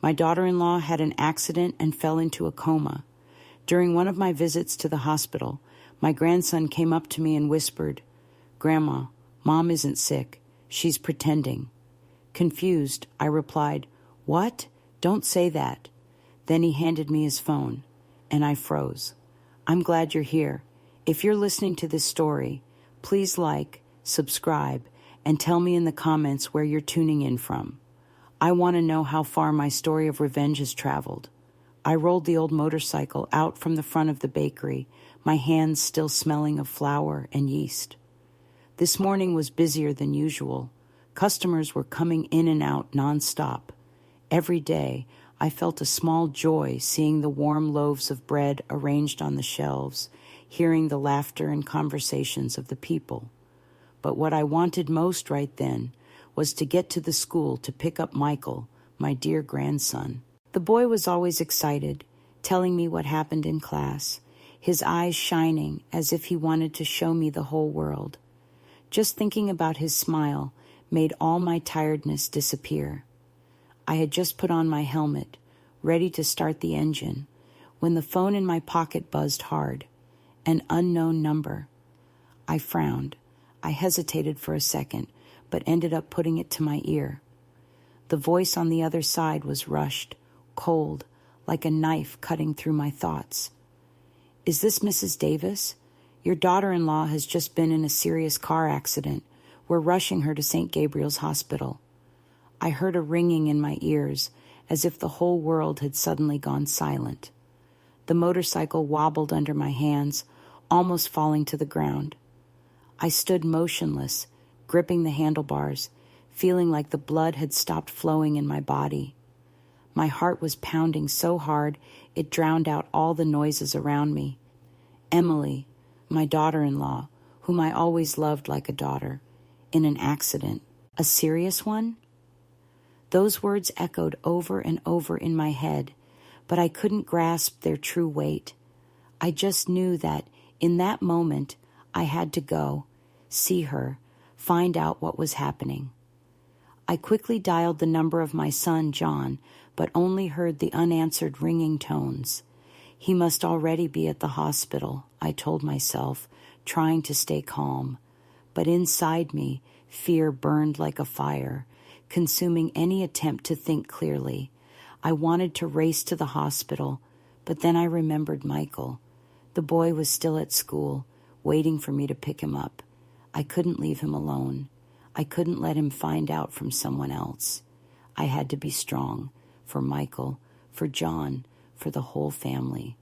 My daughter-in-law had an accident and fell into a coma. During one of my visits to the hospital, my grandson came up to me and whispered, "Grandma, Mom isn't sick. She's pretending." Confused, I replied, "What? Don't say that." Then he handed me his phone, and I froze. I'm glad you're here. If you're listening to this story, please like, subscribe, and tell me in the comments where you're tuning in from. I want to know how far my story of revenge has traveled. I rolled the old motorcycle out from the front of the bakery, my hands still smelling of flour and yeast. This morning was busier than usual. Customers were coming in and out nonstop. Every day, I felt a small joy seeing the warm loaves of bread arranged on the shelves, hearing the laughter and conversations of the people. But what I wanted most right then was to get to the school to pick up Michael, my dear grandson. The boy was always excited, telling me what happened in class, his eyes shining as if he wanted to show me the whole world. Just thinking about his smile made all my tiredness disappear. I had just put on my helmet, ready to start the engine, when the phone in my pocket buzzed hard. An unknown number. I frowned. I hesitated for a second, but ended up putting it to my ear. The voice on the other side was rushed, cold, like a knife cutting through my thoughts. "Is this Mrs. Davis? Your daughter-in-law has just been in a serious car accident. We're rushing her to St. Gabriel's Hospital." I heard a ringing in my ears, as if the whole world had suddenly gone silent. The motorcycle wobbled under my hands, almost falling to the ground. I stood motionless, gripping the handlebars, feeling like the blood had stopped flowing in my body. My heart was pounding so hard it drowned out all the noises around me. Emily, my daughter-in-law, whom I always loved like a daughter, in an accident. A serious one? Those words echoed over and over in my head, but I couldn't grasp their true weight. I just knew that, in that moment, I had to go, see her, find out what was happening. I quickly dialed the number of my son, John, but only heard the unanswered ringing tones. He must already be at the hospital, I told myself, trying to stay calm. But inside me, fear burned like a fire, consuming any attempt to think clearly. I wanted to race to the hospital, but then I remembered Michael. The boy was still at school, waiting for me to pick him up. I couldn't leave him alone. I couldn't let him find out from someone else. I had to be strong, for Michael, for John, for the whole family.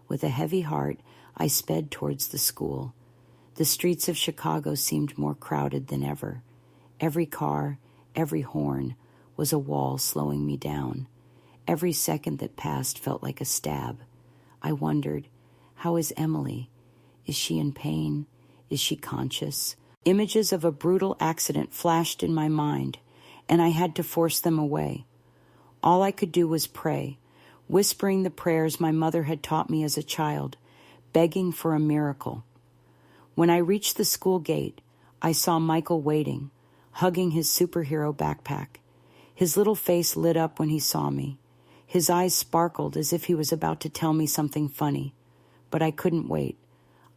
With a heavy heart, I sped towards the school. The streets of Chicago seemed more crowded than ever. Every car, every horn, was a wall slowing me down. Every second that passed felt like a stab. I wondered, how is Emily? Is she in pain? Is she conscious? Images of a brutal accident flashed in my mind, and I had to force them away. All I could do was pray, whispering the prayers my mother had taught me as a child, begging for a miracle. When I reached the school gate, I saw Michael waiting, hugging his superhero backpack. His little face lit up when he saw me. His eyes sparkled as if he was about to tell me something funny. But I couldn't wait.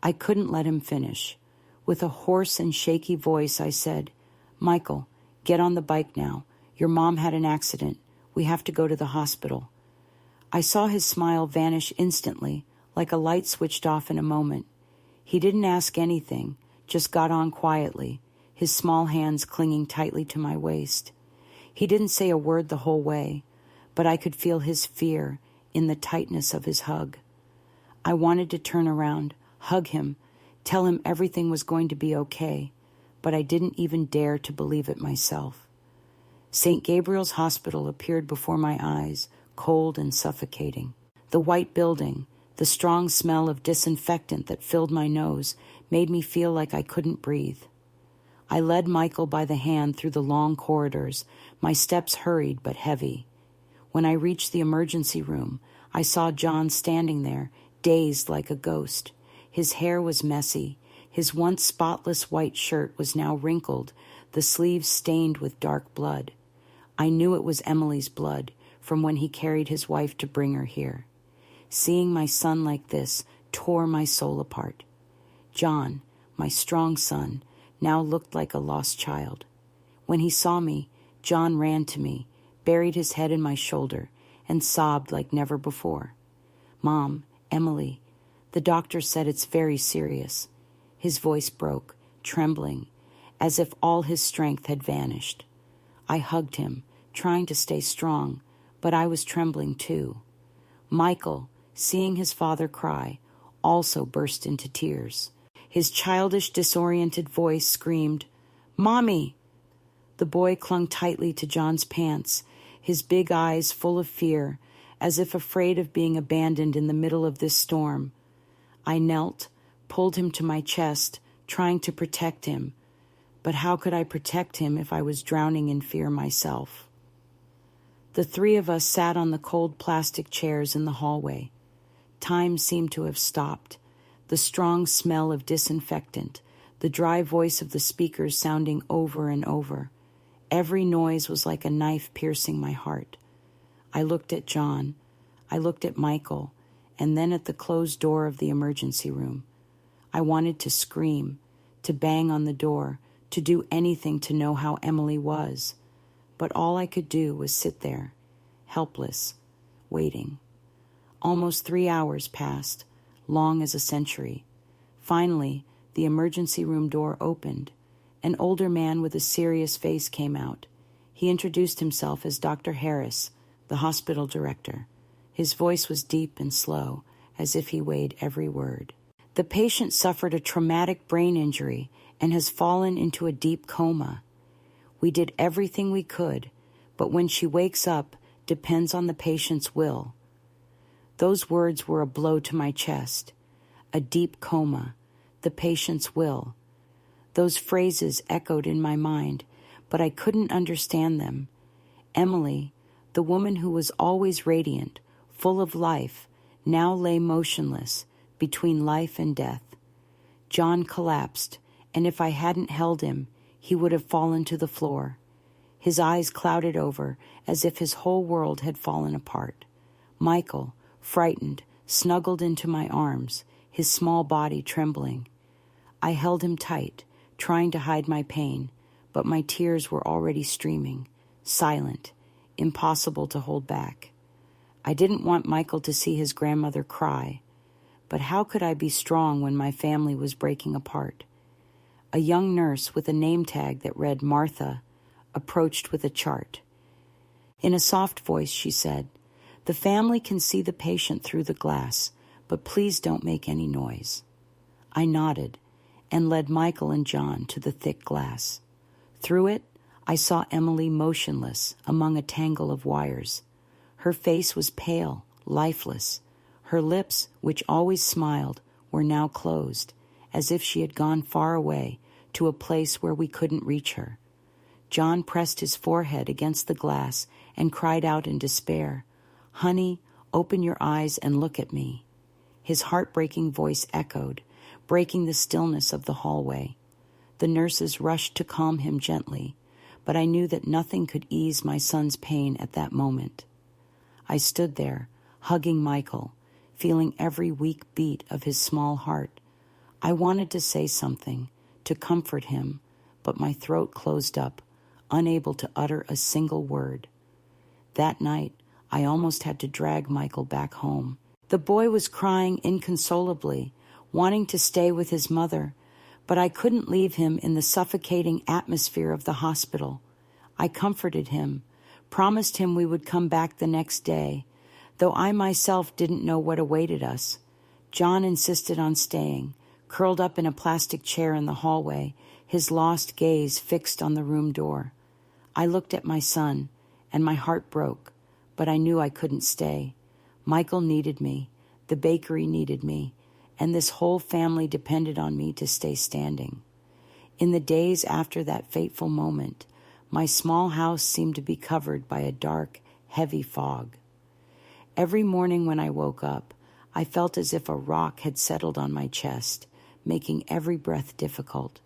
I couldn't let him finish. With a hoarse and shaky voice, I said, "Michael, get on the bike now. Your mom had an accident. We have to go to the hospital." I saw his smile vanish instantly, like a light switched off in a moment. He didn't ask anything, just got on quietly, his small hands clinging tightly to my waist. He didn't say a word the whole way, but I could feel his fear in the tightness of his hug. I wanted to turn around, hug him, tell him everything was going to be okay, but I didn't even dare to believe it myself. St. Gabriel's Hospital appeared before my eyes, cold and suffocating. The white building, the strong smell of disinfectant that filled my nose, made me feel like I couldn't breathe. I led Michael by the hand through the long corridors, my steps hurried but heavy. When I reached the emergency room, I saw John standing there, dazed like a ghost. His hair was messy. His once spotless white shirt was now wrinkled, the sleeves stained with dark blood. I knew it was Emily's blood, from when he carried his wife to bring her here. Seeing my son like this tore my soul apart. John, my strong son, now looked like a lost child. When he saw me, John ran to me, buried his head in my shoulder, and sobbed like never before. "Mom, Emily, the doctor said it's very serious." His voice broke, trembling, as if all his strength had vanished. I hugged him, trying to stay strong, but I was trembling too. Michael, seeing his father cry, also burst into tears. His childish, disoriented voice screamed, "Mommy!" The boy clung tightly to John's pants, his big eyes full of fear, as if afraid of being abandoned in the middle of this storm. I knelt, pulled him to my chest, trying to protect him. But how could I protect him if I was drowning in fear myself? The three of us sat on the cold plastic chairs in the hallway. Time seemed to have stopped. The strong smell of disinfectant, the dry voice of the speakers sounding over and over. Every noise was like a knife piercing my heart. I looked at John. I looked at Michael, and then at the closed door of the emergency room. I wanted to scream, to bang on the door, to do anything to know how Emily was. But all I could do was sit there, helpless, waiting. Almost 3 hours passed, long as a century. Finally, the emergency room door opened. An older man with a serious face came out. He introduced himself as Dr. Harris, the hospital director. His voice was deep and slow, as if he weighed every word. "The patient suffered a traumatic brain injury and has fallen into a deep coma. We did everything we could, but when she wakes up depends on the patient's will." Those words were a blow to my chest. A deep coma, the patient's will. Those phrases echoed in my mind, but I couldn't understand them. Emily, the woman who was always radiant, full of life, now lay motionless, between life and death. John collapsed, and if I hadn't held him, he would have fallen to the floor. His eyes clouded over, as if his whole world had fallen apart. Michael, frightened, snuggled into my arms, his small body trembling. I held him tight, trying to hide my pain, but my tears were already streaming, silent, impossible to hold back. I didn't want Michael to see his grandmother cry, but how could I be strong when my family was breaking apart? A young nurse with a name tag that read Martha approached with a chart. In a soft voice, she said, "The family can see the patient through the glass, but please don't make any noise." I nodded and led Michael and John to the thick glass. Through it, I saw Emily motionless among a tangle of wires. Her face was pale, lifeless. Her lips, which always smiled, were now closed, as if she had gone far away to a place where we couldn't reach her. John pressed his forehead against the glass and cried out in despair, "Honey, open your eyes and look at me." His heartbreaking voice echoed, breaking the stillness of the hallway. The nurses rushed to calm him gently, but I knew that nothing could ease my son's pain at that moment. I stood there, hugging Michael, feeling every weak beat of his small heart. I wanted to say something, to comfort him, but my throat closed up, unable to utter a single word. That night, I almost had to drag Michael back home. The boy was crying inconsolably, wanting to stay with his mother, but I couldn't leave him in the suffocating atmosphere of the hospital. I comforted him, promised him we would come back the next day, though I myself didn't know what awaited us. John insisted on staying, curled up in a plastic chair in the hallway, his lost gaze fixed on the room door. I looked at my son, and my heart broke, but I knew I couldn't stay. Michael needed me, the bakery needed me, and this whole family depended on me to stay standing. In the days after that fateful moment, my small house seemed to be covered by a dark, heavy fog. Every morning when I woke up, I felt as if a rock had settled on my chest, making every breath difficult.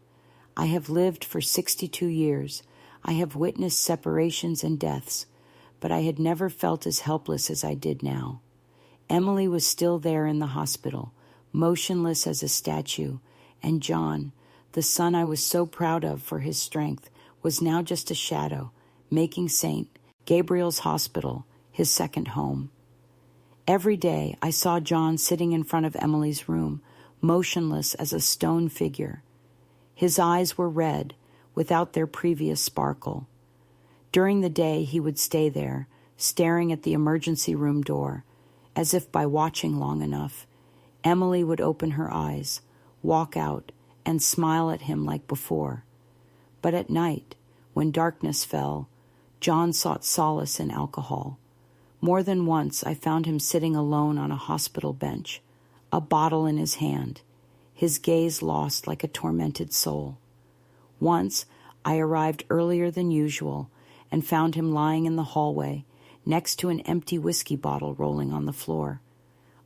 I have lived for 62 years. I have witnessed separations and deaths, but I had never felt as helpless as I did now. Emily was still there in the hospital, motionless as a statue, and John, the son I was so proud of for his strength, was now just a shadow, making St. Gabriel's Hospital his second home. Every day I saw John sitting in front of Emily's room, motionless as a stone figure. His eyes were red, without their previous sparkle. During the day he would stay there, staring at the emergency room door, as if by watching long enough, Emily would open her eyes, walk out, and smile at him like before. But at night, when darkness fell, John sought solace in alcohol. More than once I found him sitting alone on a hospital bench, a bottle in his hand, his gaze lost like a tormented soul. Once I arrived earlier than usual and found him lying in the hallway next to an empty whiskey bottle rolling on the floor.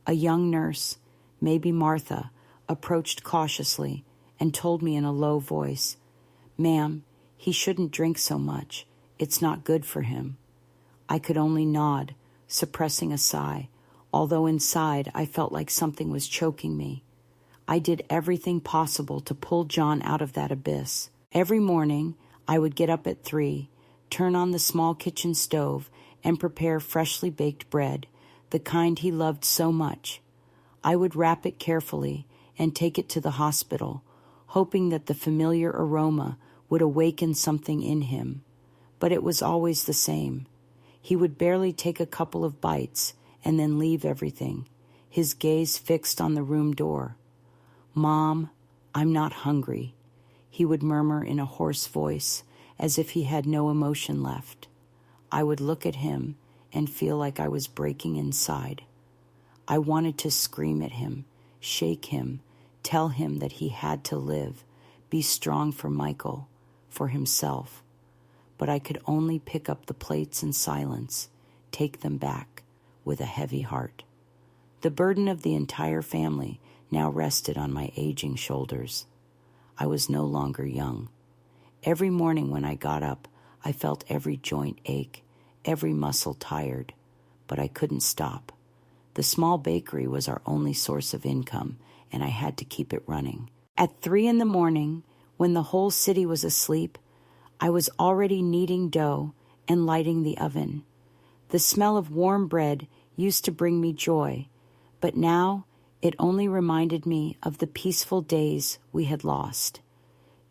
A young nurse, maybe Martha, approached cautiously and told me in a low voice, "Ma'am, he shouldn't drink so much. It's not good for him." I could only nod, suppressing a sigh, although inside I felt like something was choking me. I did everything possible to pull John out of that abyss. Every morning, I would get up at 3, turn on the small kitchen stove, and prepare freshly baked bread, the kind he loved so much. I would wrap it carefully and take it to the hospital, hoping that the familiar aroma would awaken something in him. But it was always the same. He would barely take a couple of bites and then leave everything, his gaze fixed on the room door. "Mom, I'm not hungry," he would murmur in a hoarse voice, as if he had no emotion left. I would look at him and feel like I was breaking inside. I wanted to scream at him, shake him, tell him that he had to live, be strong for Michael, for himself. But I could only pick up the plates in silence, take them back with a heavy heart. The burden of the entire family now rested on my aging shoulders. I was no longer young. Every morning when I got up, I felt every joint ache, every muscle tired, but I couldn't stop. The small bakery was our only source of income, and I had to keep it running. At 3 a.m, when the whole city was asleep, I was already kneading dough and lighting the oven. The smell of warm bread used to bring me joy, but now it only reminded me of the peaceful days we had lost.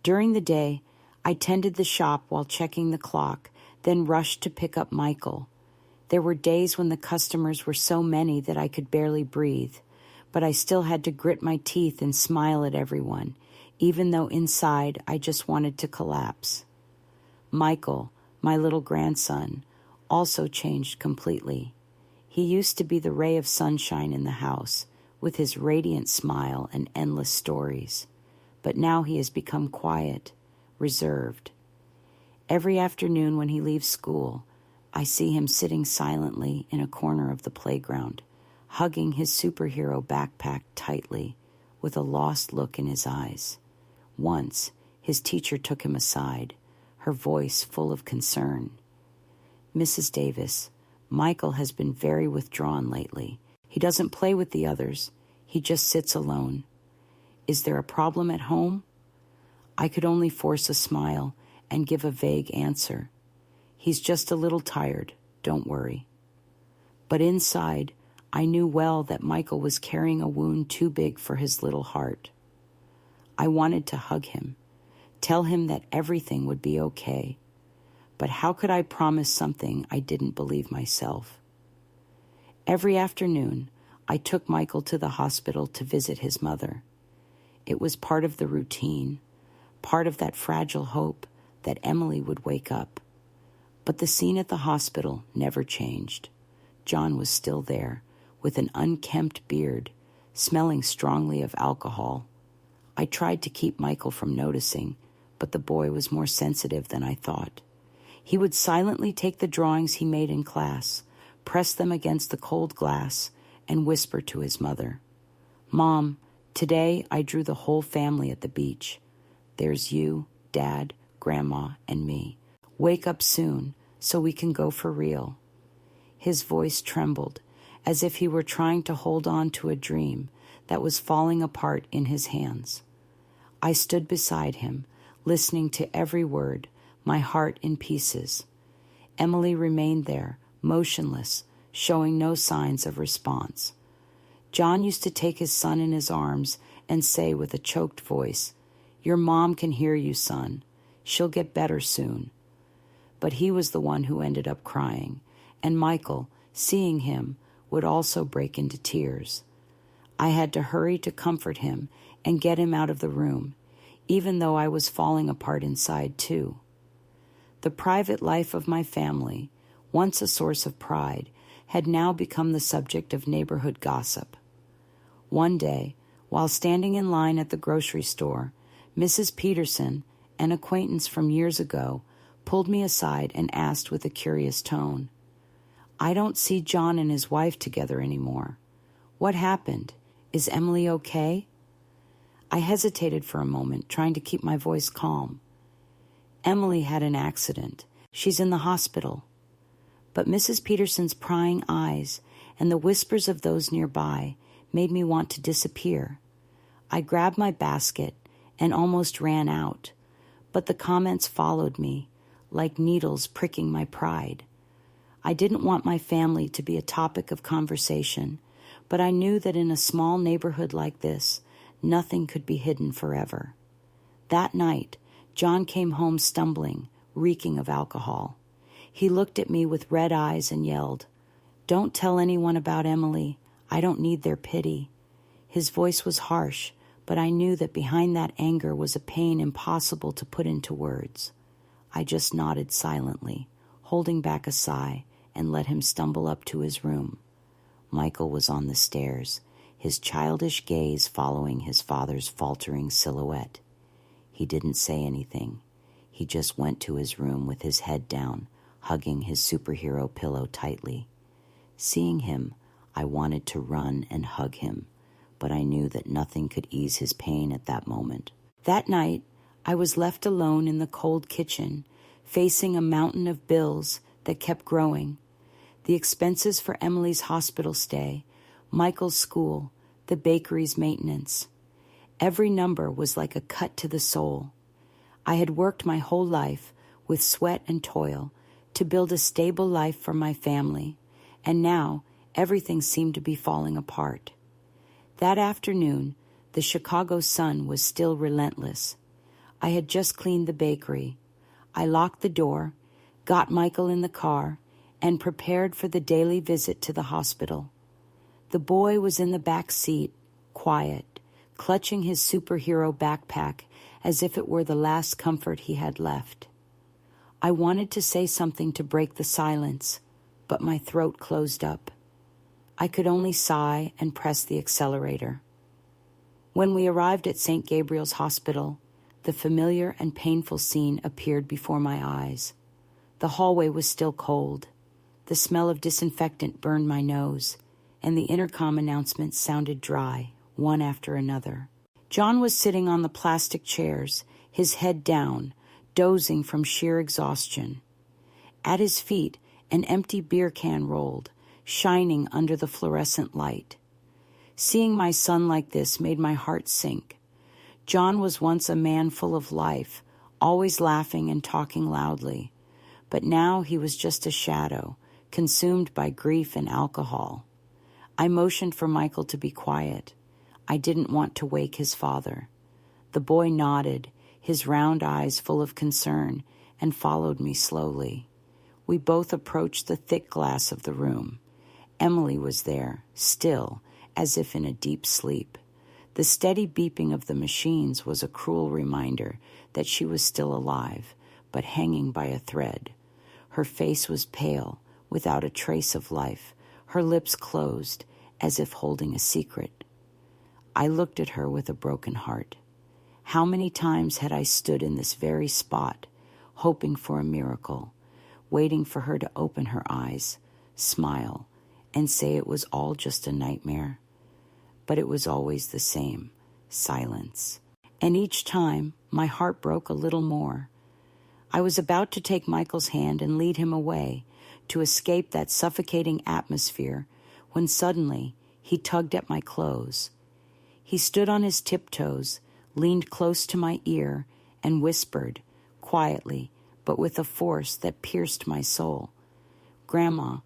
During the day, I tended the shop while checking the clock, then rushed to pick up Michael. There were days when the customers were so many that I could barely breathe, but I still had to grit my teeth and smile at everyone, even though inside I just wanted to collapse. Michael, my little grandson, also changed completely. He used to be the ray of sunshine in the house, with his radiant smile and endless stories, but now he has become quiet, reserved. Every afternoon when he leaves school, I see him sitting silently in a corner of the playground, hugging his superhero backpack tightly, with a lost look in his eyes. Once, his teacher took him aside, her voice full of concern. "Mrs. Davis, Michael has been very withdrawn lately. He doesn't play with the others. He just sits alone. Is there a problem at home?" I could only force a smile and give a vague answer. "He's just a little tired, don't worry." But inside, I knew well that Michael was carrying a wound too big for his little heart. I wanted to hug him, tell him that everything would be okay. But how could I promise something I didn't believe myself? Every afternoon, I took Michael to the hospital to visit his mother. It was part of the routine, part of that fragile hope that Emily would wake up. But the scene at the hospital never changed. John was still there, with an unkempt beard, smelling strongly of alcohol. I tried to keep Michael from noticing, but the boy was more sensitive than I thought. He would silently take the drawings he made in class, press them against the cold glass, and whisper to his mother, "Mom, today I drew the whole family at the beach. There's you, Dad, Grandma, and me. Wake up soon so we can go for real." His voice trembled, as if he were trying to hold on to a dream that was falling apart in his hands. I stood beside him, listening to every word, my heart in pieces. Emily remained there, motionless, showing no signs of response. John used to take his son in his arms and say with a choked voice, "Your mom can hear you, son. She'll get better soon." But he was the one who ended up crying, and Michael, seeing him, would also break into tears. I had to hurry to comfort him and get him out of the room, even though I was falling apart inside too. The private life of my family, once a source of pride, had now become the subject of neighborhood gossip. One day, while standing in line at the grocery store, Mrs. Peterson, an acquaintance from years ago, pulled me aside and asked with a curious tone, "I don't see John and his wife together anymore. What happened? Is Emily okay?" I hesitated for a moment, trying to keep my voice calm. "Emily had an accident. She's in the hospital." But Mrs. Peterson's prying eyes and the whispers of those nearby made me want to disappear. I grabbed my basket and almost ran out, but the comments followed me, like needles pricking my pride. I didn't want my family to be a topic of conversation, but I knew that in a small neighborhood like this, nothing could be hidden forever. That night, John came home stumbling, reeking of alcohol. He looked at me with red eyes and yelled, "Don't tell anyone about Emily. I don't need their pity." His voice was harsh, but I knew that behind that anger was a pain impossible to put into words. I just nodded silently, holding back a sigh, and let him stumble up to his room. Michael was on the stairs, his childish gaze following his father's faltering silhouette. He didn't say anything. He just went to his room with his head down, hugging his superhero pillow tightly. Seeing him, I wanted to run and hug him, but I knew that nothing could ease his pain at that moment. That night, I was left alone in the cold kitchen, facing a mountain of bills that kept growing. The expenses for Emily's hospital stay, Michael's school, the bakery's maintenance. Every number was like a cut to the soul. I had worked my whole life, with sweat and toil, to build a stable life for my family, and now everything seemed to be falling apart. That afternoon, the Chicago sun was still relentless. I had just cleaned the bakery. I locked the door, got Michael in the car, and prepared for the daily visit to the hospital. The boy was in the back seat, quiet, clutching his superhero backpack as if it were the last comfort he had left. I wanted to say something to break the silence, but my throat closed up. I could only sigh and press the accelerator. When we arrived at St. Gabriel's Hospital, the familiar and painful scene appeared before my eyes. The hallway was still cold. The smell of disinfectant burned my nose, and the intercom announcements sounded dry, one after another. John was sitting on the plastic chairs, his head down, dozing from sheer exhaustion. At his feet, an empty beer can rolled, shining under the fluorescent light. Seeing my son like this made my heart sink. John was once a man full of life, always laughing and talking loudly. But now he was just a shadow, consumed by grief and alcohol. I motioned for Michael to be quiet. I didn't want to wake his father. The boy nodded, his round eyes full of concern, and followed me slowly. We both approached the thick glass of the room. Emily was there, still, as if in a deep sleep. The steady beeping of the machines was a cruel reminder that she was still alive, but hanging by a thread. Her face was pale, without a trace of life, her lips closed, as if holding a secret. I looked at her with a broken heart. How many times had I stood in this very spot, hoping for a miracle, waiting for her to open her eyes, smile, and say it was all just a nightmare. But it was always the same, silence. And each time, my heart broke a little more. I was about to take Michael's hand and lead him away, to escape that suffocating atmosphere when suddenly he tugged at my clothes. He stood on his tiptoes, leaned close to my ear, and whispered, quietly, but with a force that pierced my soul, "Grandma,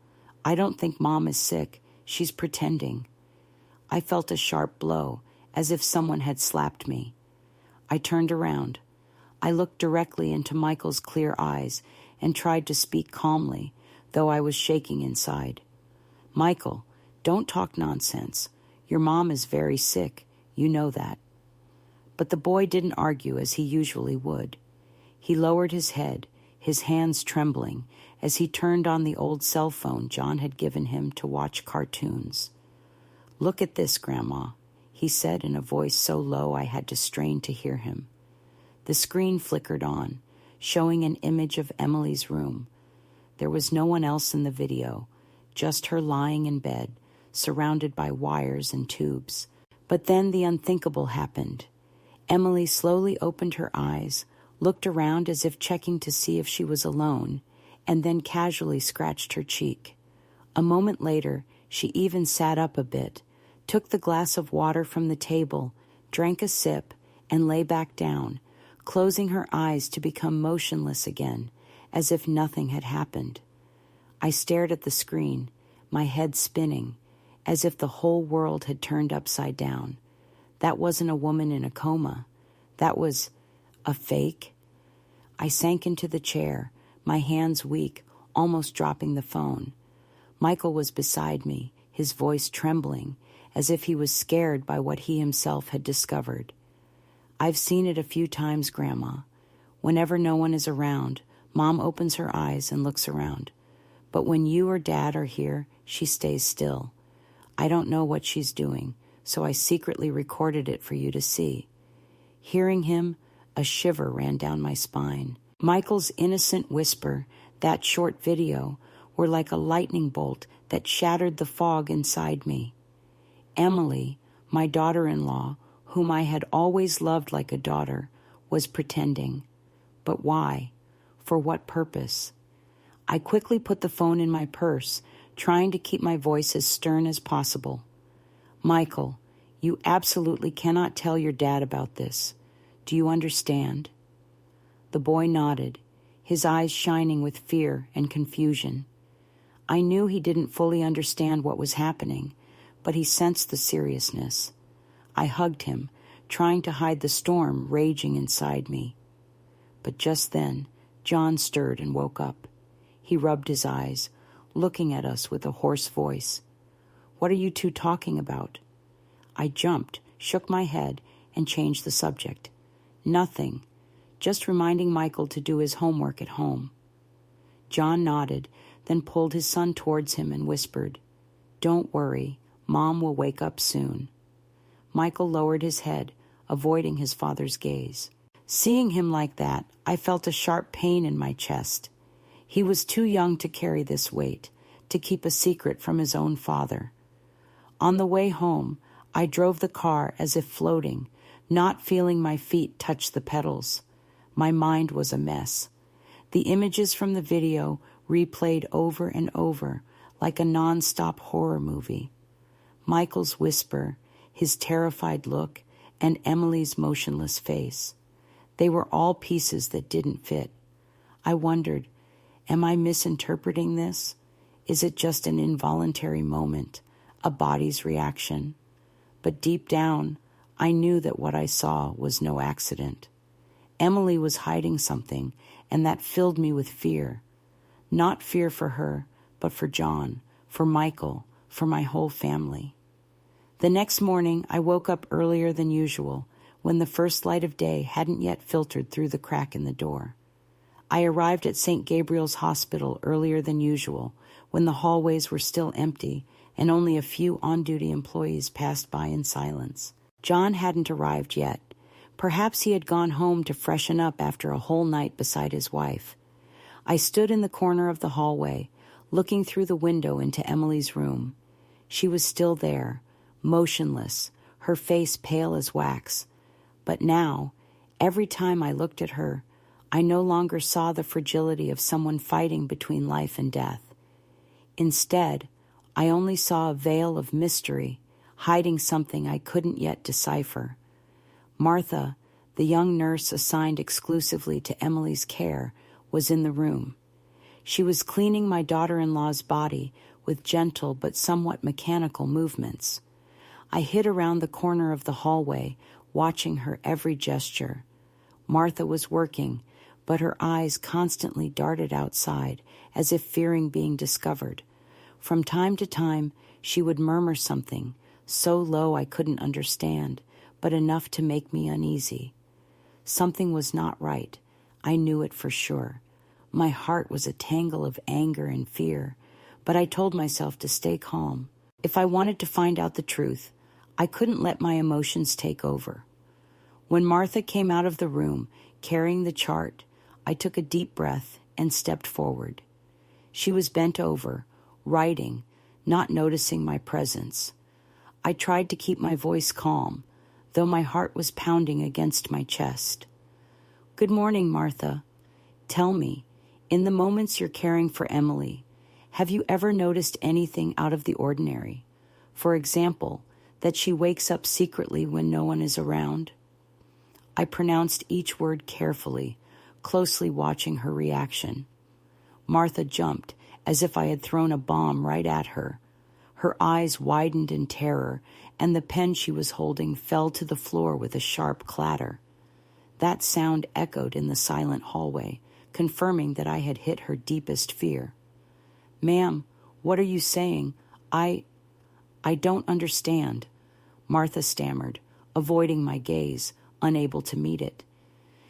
I don't think Mom is sick. She's pretending." I felt a sharp blow, as if someone had slapped me. I turned around. I looked directly into Michael's clear eyes and tried to speak calmly, though I was shaking inside. "Michael, don't talk nonsense. Your mom is very sick. You know that." But the boy didn't argue as he usually would. He lowered his head, his hands trembling, as he turned on the old cell phone John had given him to watch cartoons. "Look at this, Grandma," he said in a voice so low I had to strain to hear him. The screen flickered on, showing an image of Emily's room. There was no one else in the video, just her lying in bed, surrounded by wires and tubes. But then the unthinkable happened. Emily slowly opened her eyes, looked around as if checking to see if she was alone, and then casually scratched her cheek. A moment later, she even sat up a bit, took the glass of water from the table, drank a sip, and lay back down, closing her eyes to become motionless again, as if nothing had happened. I stared at the screen, my head spinning, as if the whole world had turned upside down. That wasn't a woman in a coma. That was a fake. I sank into the chair, my hands weak, almost dropping the phone. Michael was beside me, his voice trembling, as if he was scared by what he himself had discovered. "I've seen it a few times, Grandma. Whenever no one is around, Mom opens her eyes and looks around. But when you or Dad are here, she stays still. I don't know what she's doing, so I secretly recorded it for you to see." Hearing him, a shiver ran down my spine. Michael's innocent whisper, that short video, were like a lightning bolt that shattered the fog inside me. Emily, my daughter-in-law, whom I had always loved like a daughter, was pretending. But why? For what purpose? I quickly put the phone in my purse, trying to keep my voice as stern as possible. "Michael, you absolutely cannot tell your dad about this. Do you understand?" The boy nodded, his eyes shining with fear and confusion. I knew he didn't fully understand what was happening, but he sensed the seriousness. I hugged him, trying to hide the storm raging inside me. But just then, John stirred and woke up. He rubbed his eyes, looking at us with a hoarse voice. "What are you two talking about?" I jumped, shook my head, and changed the subject. "Nothing. Just reminding Michael to do his homework at home." John nodded, then pulled his son towards him and whispered, "Don't worry, Mom will wake up soon." Michael lowered his head, avoiding his father's gaze. Seeing him like that, I felt a sharp pain in my chest. He was too young to carry this weight, to keep a secret from his own father. On the way home, I drove the car as if floating, not feeling my feet touch the pedals. My mind was a mess. The images from the video replayed over and over, like a non-stop horror movie. Michael's whisper, his terrified look, and Emily's motionless face. They were all pieces that didn't fit. I wondered, am I misinterpreting this? Is it just an involuntary moment, a body's reaction? But deep down, I knew that what I saw was no accident. Emily was hiding something, and that filled me with fear. Not fear for her, but for John, for Michael, for my whole family. The next morning, I woke up earlier than usual, when the first light of day hadn't yet filtered through the crack in the door. I arrived at St. Gabriel's Hospital earlier than usual, when the hallways were still empty and only a few on-duty employees passed by in silence. John hadn't arrived yet. Perhaps he had gone home to freshen up after a whole night beside his wife. I stood in the corner of the hallway, looking through the window into Emily's room. She was still there, motionless, her face pale as wax. But now, every time I looked at her, I no longer saw the fragility of someone fighting between life and death. Instead, I only saw a veil of mystery, hiding something I couldn't yet decipher. Martha, the young nurse assigned exclusively to Emily's care, was in the room. She was cleaning my daughter-in-law's body with gentle but somewhat mechanical movements. I hid around the corner of the hallway, watching her every gesture. Martha was working, but her eyes constantly darted outside, as if fearing being discovered. From time to time, she would murmur something, so low I couldn't understand, but enough to make me uneasy. Something was not right. I knew it for sure. My heart was a tangle of anger and fear, but I told myself to stay calm. If I wanted to find out the truth, I couldn't let my emotions take over. When Martha came out of the room, carrying the chart, I took a deep breath and stepped forward. She was bent over, writing, not noticing my presence. I tried to keep my voice calm, though my heart was pounding against my chest. "Good morning, Martha. Tell me, in the moments you're caring for Emily, have you ever noticed anything out of the ordinary? For example, that she wakes up secretly when no one is around?" I pronounced each word carefully, closely watching her reaction. Martha jumped, as if I had thrown a bomb right at her. Her eyes widened in terror, and the pen she was holding fell to the floor with a sharp clatter. That sound echoed in the silent hallway, confirming that I had hit her deepest fear. "Ma'am, what are you saying? I don't understand," Martha stammered, avoiding my gaze, unable to meet it.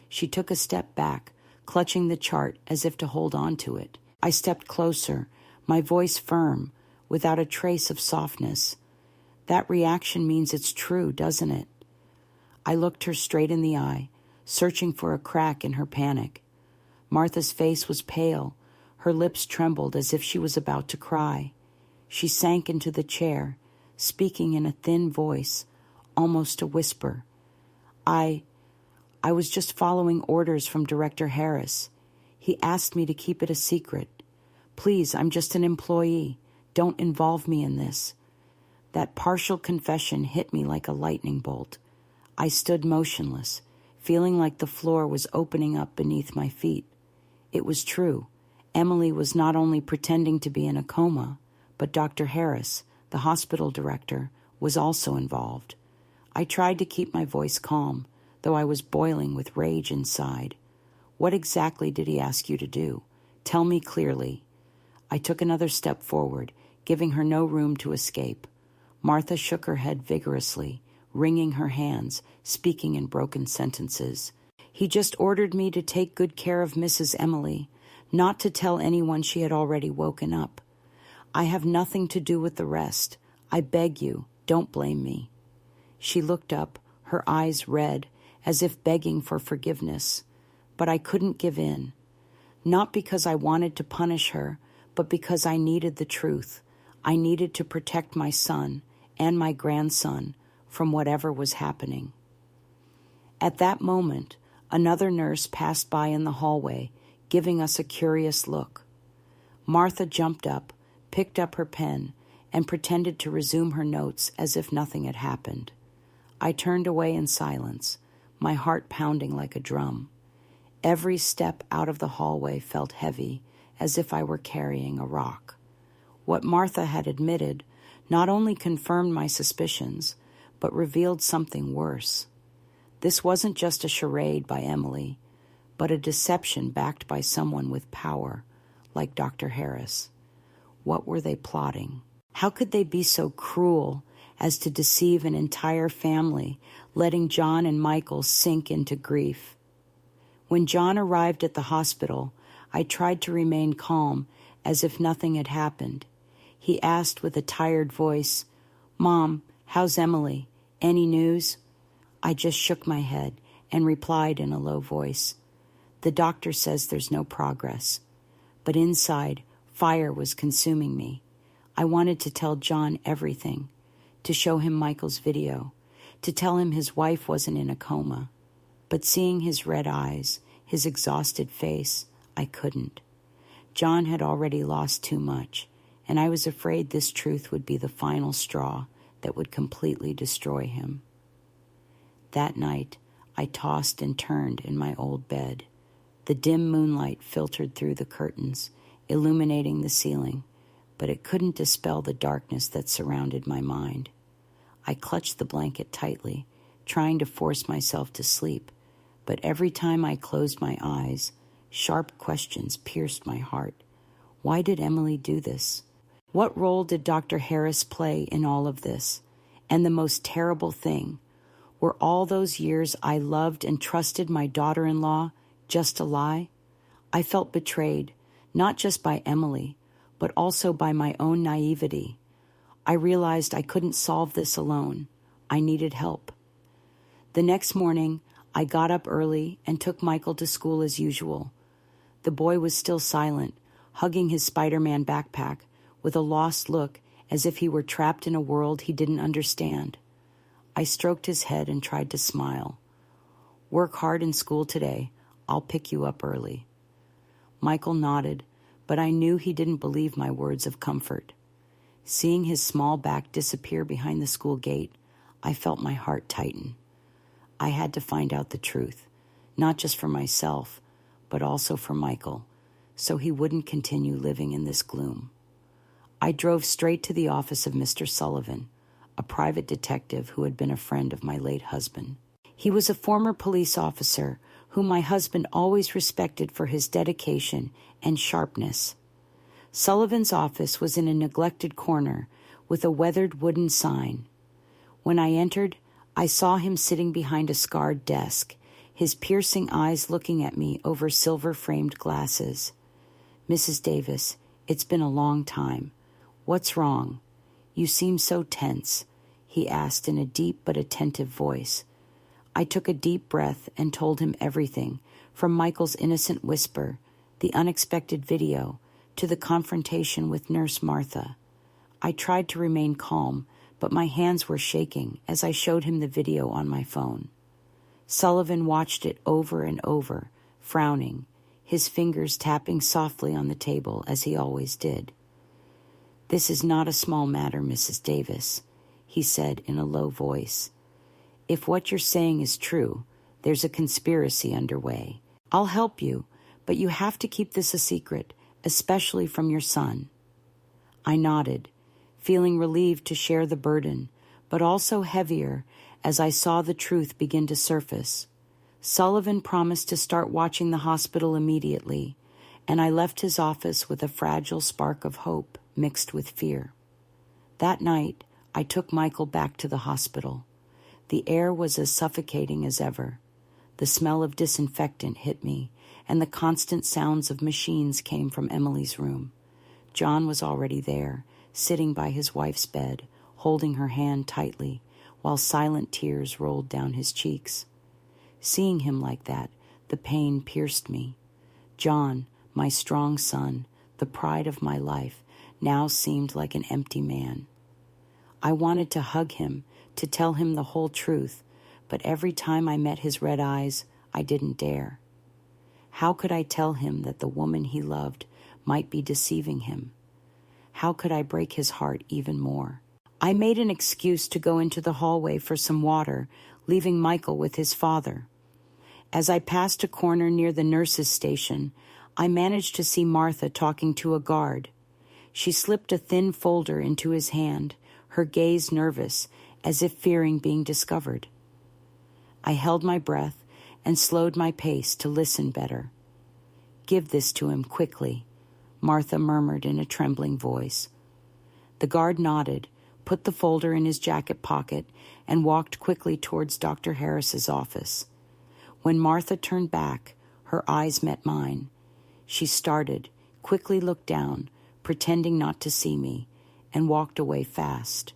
She took a step back, clutching the chart as if to hold on to it. I stepped closer, my voice firm, without a trace of softness. "That reaction means it's true, doesn't it?" I looked her straight in the eye, searching for a crack in her panic. Martha's face was pale. Her lips trembled as if she was about to cry. She sank into the chair, speaking in a thin voice, almost a whisper. I was just following orders from Director Harris. He asked me to keep it a secret. Please, I'm just an employee. Don't involve me in this." That partial confession hit me like a lightning bolt. I stood motionless, feeling like the floor was opening up beneath my feet. It was true. Emily was not only pretending to be in a coma, but Dr. Harris, the hospital director, was also involved. I tried to keep my voice calm, though I was boiling with rage inside. "What exactly did he ask you to do? Tell me clearly." I took another step forward, giving her no room to escape. Martha shook her head vigorously, wringing her hands, speaking in broken sentences. "He just ordered me to take good care of Mrs. Emily, not to tell anyone she had already woken up. I have nothing to do with the rest. I beg you, don't blame me." She looked up, her eyes red, as if begging for forgiveness. But I couldn't give in. Not because I wanted to punish her, but because I needed the truth. I needed to protect my son and my grandson from whatever was happening. At that moment, another nurse passed by in the hallway, giving us a curious look. Martha jumped up, picked up her pen, and pretended to resume her notes as if nothing had happened. I turned away in silence, my heart pounding like a drum. Every step out of the hallway felt heavy, as if I were carrying a rock. What Martha had admitted not only confirmed my suspicions, but revealed something worse. This wasn't just a charade by Emily, but a deception backed by someone with power, like Dr. Harris. What were they plotting? How could they be so cruel as to deceive an entire family, letting John and Michael sink into grief? When John arrived at the hospital, I tried to remain calm, as if nothing had happened. He asked with a tired voice, "Mom, how's Emily? Any news?" I just shook my head and replied in a low voice, "The doctor says there's no progress." But inside, fire was consuming me. I wanted to tell John everything, to show him Michael's video, to tell him his wife wasn't in a coma. But seeing his red eyes, his exhausted face, I couldn't. John had already lost too much, and I was afraid this truth would be the final straw that would completely destroy him. That night, I tossed and turned in my old bed. The dim moonlight filtered through the curtains, illuminating the ceiling, but it couldn't dispel the darkness that surrounded my mind. I clutched the blanket tightly, trying to force myself to sleep, but every time I closed my eyes, sharp questions pierced my heart. Why did Emily do this? What role did Dr. Harris play in all of this? And the most terrible thing, were all those years I loved and trusted my daughter-in-law just a lie? I felt betrayed, not just by Emily, but also by my own naivety. I realized I couldn't solve this alone. I needed help. The next morning, I got up early and took Michael to school as usual. The boy was still silent, hugging his Spider-Man backpack with a lost look as if he were trapped in a world he didn't understand. I stroked his head and tried to smile. Work hard in school today. I'll pick you up early. Michael nodded, but I knew he didn't believe my words of comfort. Seeing his small back disappear behind the school gate, I felt my heart tighten. I had to find out the truth, not just for myself, but also for Michael, so he wouldn't continue living in this gloom. I drove straight to the office of Mr. Sullivan, a private detective who had been a friend of my late husband. He was a former police officer whom my husband always respected for his dedication and sharpness. Sullivan's office was in a neglected corner with a weathered wooden sign. When I entered, I saw him sitting behind a scarred desk, his piercing eyes looking at me over silver-framed glasses. "Mrs. Davis, it's been a long time. What's wrong? You seem so tense," he asked in a deep but attentive voice. I took a deep breath and told him everything, from Michael's innocent whisper, the unexpected video, to the confrontation with Nurse Martha. I tried to remain calm, but my hands were shaking as I showed him the video on my phone. Sullivan watched it over and over, frowning, his fingers tapping softly on the table as he always did. "This is not a small matter, Mrs. Davis," he said in a low voice. "If what you're saying is true, there's a conspiracy underway. I'll help you, but you have to keep this a secret, especially from your son." I nodded, feeling relieved to share the burden, but also heavier as I saw the truth begin to surface. Sullivan promised to start watching the hospital immediately, and I left his office with a fragile spark of hope mixed with fear. That night, I took Michael back to the hospital. The air was as suffocating as ever. The smell of disinfectant hit me, and the constant sounds of machines came from Emily's room. John was already there, sitting by his wife's bed, holding her hand tightly, while silent tears rolled down his cheeks. Seeing him like that, the pain pierced me. John, my strong son, the pride of my life, now seemed like an empty man. I wanted to hug him, to tell him the whole truth, but every time I met his red eyes, I didn't dare. How could I tell him that the woman he loved might be deceiving him? How could I break his heart even more? I made an excuse to go into the hallway for some water, leaving Michael with his father. As I passed a corner near the nurse's station, I managed to see Martha talking to a guard. She slipped a thin folder into his hand, her gaze nervous, as if fearing being discovered. I held my breath and slowed my pace to listen better. "Give this to him quickly," Martha murmured in a trembling voice. The guard nodded, put the folder in his jacket pocket, and walked quickly towards Dr. Harris's office. When Martha turned back, her eyes met mine. She started, quickly looked down, pretending not to see me, and walked away fast.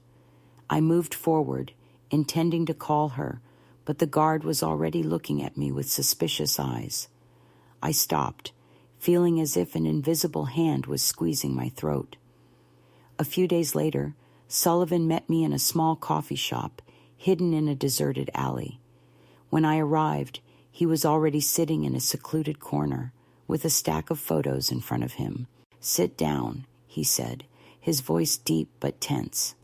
I moved forward, intending to call her, but the guard was already looking at me with suspicious eyes. I stopped, feeling as if an invisible hand was squeezing my throat. A few days later, Sullivan met me in a small coffee shop, hidden in a deserted alley. When I arrived, he was already sitting in a secluded corner, with a stack of photos in front of him. "Sit down," he said, his voice deep but tense.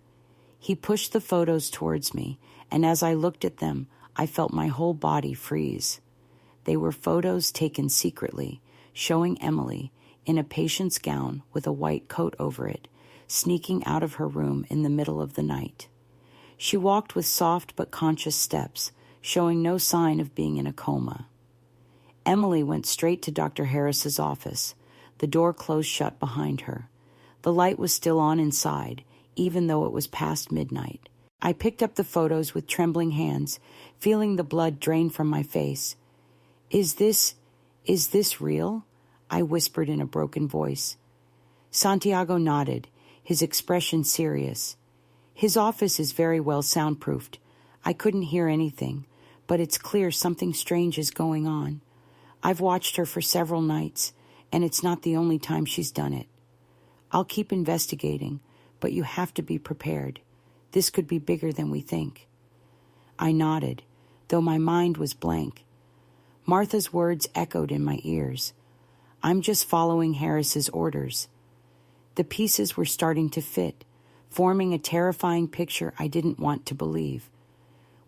He pushed the photos towards me, and as I looked at them, I felt my whole body freeze. They were photos taken secretly, showing Emily, in a patient's gown with a white coat over it, sneaking out of her room in the middle of the night. She walked with soft but conscious steps, showing no sign of being in a coma. Emily went straight to Dr. Harris's office. The door closed shut behind her. The light was still on inside, even though it was past midnight. I picked up the photos with trembling hands, feeling the blood drain from my face. Is this real?" I whispered in a broken voice. Santiago nodded, his expression serious. "His office is very well soundproofed. I couldn't hear anything, but it's clear something strange is going on. I've watched her for several nights, and it's not the only time she's done it. I'll keep investigating, but you have to be prepared. This could be bigger than we think." I nodded, though my mind was blank. Martha's words echoed in my ears. I'm just following Harris's orders. The pieces were starting to fit, forming a terrifying picture I didn't want to believe.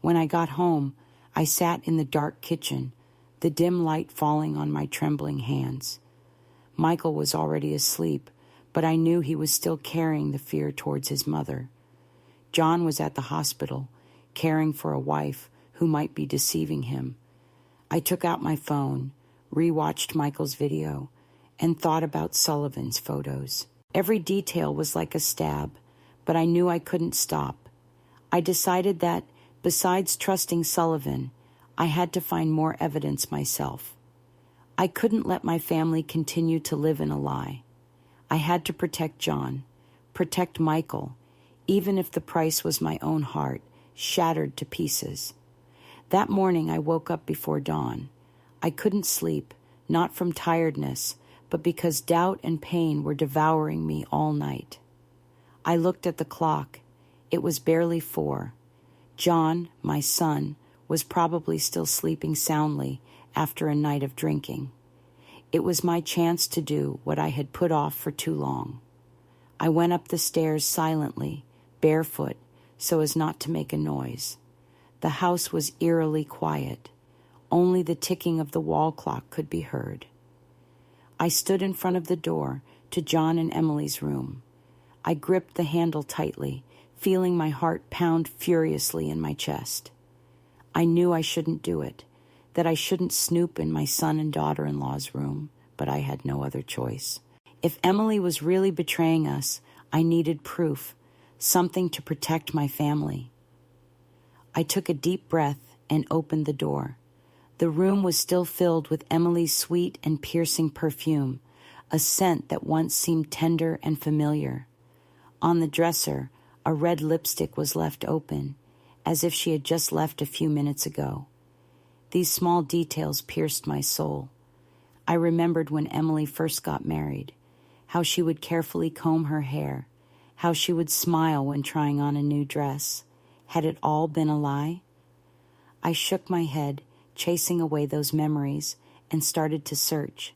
When I got home, I sat in the dark kitchen, the dim light falling on my trembling hands. Michael was already asleep, but I knew he was still carrying the fear towards his mother. John was at the hospital, caring for a wife who might be deceiving him. I took out my phone, rewatched Michael's video, and thought about Sullivan's photos. Every detail was like a stab, but I knew I couldn't stop. I decided that, besides trusting Sullivan, I had to find more evidence myself. I couldn't let my family continue to live in a lie. I had to protect John, protect Michael, even if the price was my own heart, shattered to pieces. That morning I woke up before dawn. I couldn't sleep, not from tiredness, but because doubt and pain were devouring me all night. I looked at the clock. It was barely 4. John, my son, was probably still sleeping soundly after a night of drinking. It was my chance to do what I had put off for too long. I went up the stairs silently, barefoot, so as not to make a noise. The house was eerily quiet. Only the ticking of the wall clock could be heard. I stood in front of the door to John and Emily's room. I gripped the handle tightly, feeling my heart pound furiously in my chest. I knew I shouldn't do it, that I shouldn't snoop in my son and daughter-in-law's room, but I had no other choice. If Emily was really betraying us, I needed proof, something to protect my family. I took a deep breath and opened the door. The room was still filled with Emily's sweet and piercing perfume, a scent that once seemed tender and familiar. On the dresser, a red lipstick was left open, as if she had just left a few minutes ago. These small details pierced my soul. I remembered when Emily first got married, how she would carefully comb her hair, how she would smile when trying on a new dress. Had it all been a lie? I shook my head, chasing away those memories, and started to search.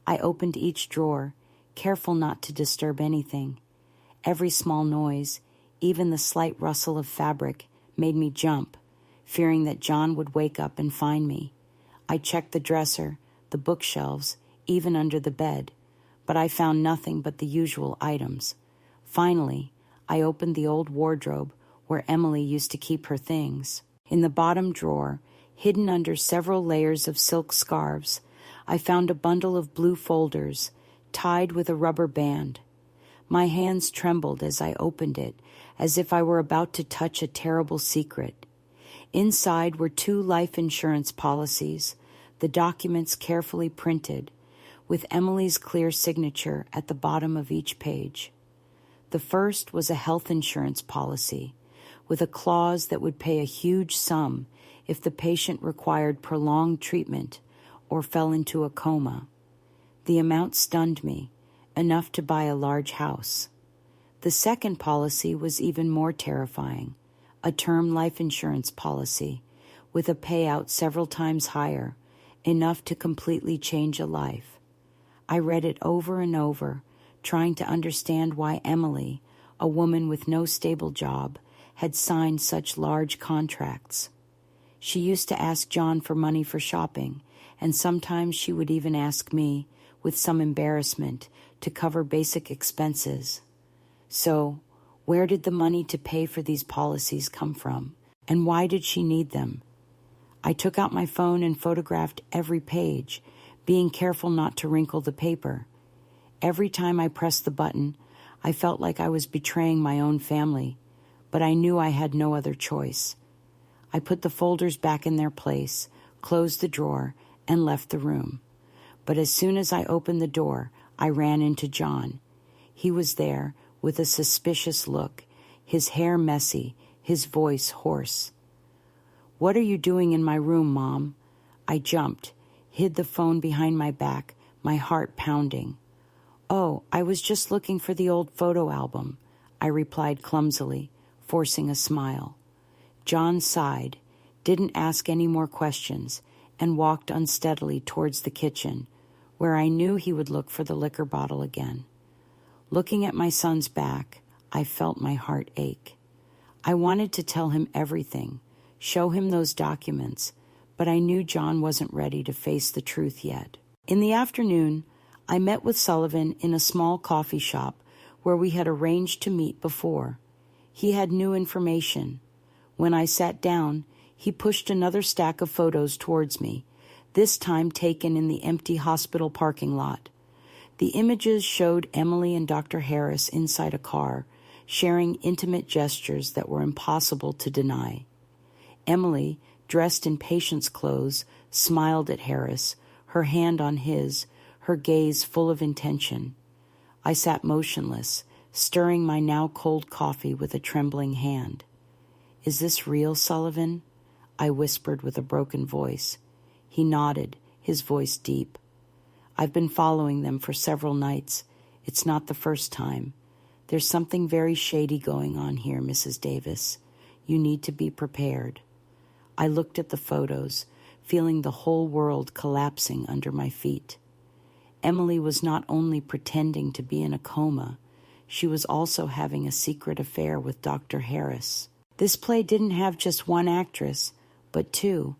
I opened each drawer, careful not to disturb anything. Every small noise, even the slight rustle of fabric, made me jump, fearing that John would wake up and find me. I checked the dresser, the bookshelves, even under the bed, but I found nothing but the usual items. Finally, I opened the old wardrobe where Emily used to keep her things. In the bottom drawer, hidden under several layers of silk scarves, I found a bundle of blue folders, tied with a rubber band. My hands trembled as I opened it, as if I were about to touch a terrible secret. Inside were 2 life insurance policies, the documents carefully printed, with Emily's clear signature at the bottom of each page. The first was a health insurance policy, with a clause that would pay a huge sum if the patient required prolonged treatment or fell into a coma. The amount stunned me, enough to buy a large house. The second policy was even more terrifying, a term life insurance policy, with a payout several times higher, enough to completely change a life. I read it over and over, trying to understand why Emily, a woman with no stable job, had signed such large contracts. She used to ask John for money for shopping, and sometimes she would even ask me, with some embarrassment, to cover basic expenses. So, where did the money to pay for these policies come from? And why did she need them? I took out my phone and photographed every page, being careful not to wrinkle the paper. Every time I pressed the button, I felt like I was betraying my own family, but I knew I had no other choice. I put the folders back in their place, closed the drawer, and left the room. But as soon as I opened the door, I ran into John. He was there, with a suspicious look, his hair messy, his voice hoarse. "What are you doing in my room, Mom?" I jumped, hid the phone behind my back, my heart pounding. "Oh, I was just looking for the old photo album," I replied clumsily, forcing a smile. John sighed, didn't ask any more questions, and walked unsteadily towards the kitchen, where I knew he would look for the liquor bottle again. Looking at my son's back, I felt my heart ache. I wanted to tell him everything, show him those documents, but I knew John wasn't ready to face the truth yet. In the afternoon, I met with Sullivan in a small coffee shop where we had arranged to meet before. He had new information. When I sat down, he pushed another stack of photos towards me, this time taken in the empty hospital parking lot. The images showed Emily and Dr. Harris inside a car, sharing intimate gestures that were impossible to deny. Emily, dressed in patient's clothes, smiled at Harris, her hand on his, her gaze full of intention. I sat motionless, stirring my now cold coffee with a trembling hand. "Is this real, Sullivan?" I whispered with a broken voice. He nodded, his voice deep. "I've been following them for several nights. It's not the first time. There's something very shady going on here, Mrs. Davis. You need to be prepared." I looked at the photos, feeling the whole world collapsing under my feet. Emily was not only pretending to be in a coma, she was also having a secret affair with Dr. Harris. This play didn't have just one actress, but two,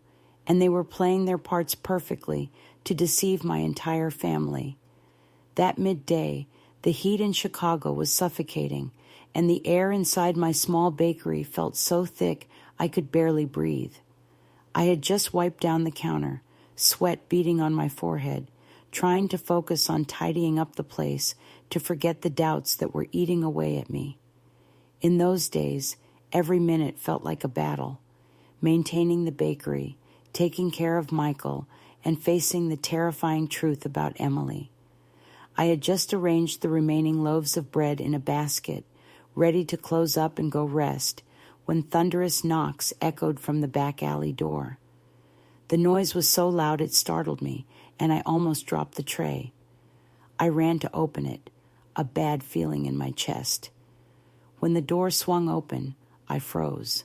and they were playing their parts perfectly to deceive my entire family. That midday, the heat in Chicago was suffocating, and the air inside my small bakery felt so thick I could barely breathe. I had just wiped down the counter, sweat beading on my forehead, trying to focus on tidying up the place to forget the doubts that were eating away at me. In those days, every minute felt like a battle, maintaining the bakery, taking care of Michael, and facing the terrifying truth about Emily. I had just arranged the remaining loaves of bread in a basket, ready to close up and go rest, when thunderous knocks echoed from the back alley door. The noise was so loud it startled me, and I almost dropped the tray. I ran to open it, a bad feeling in my chest. When the door swung open, I froze.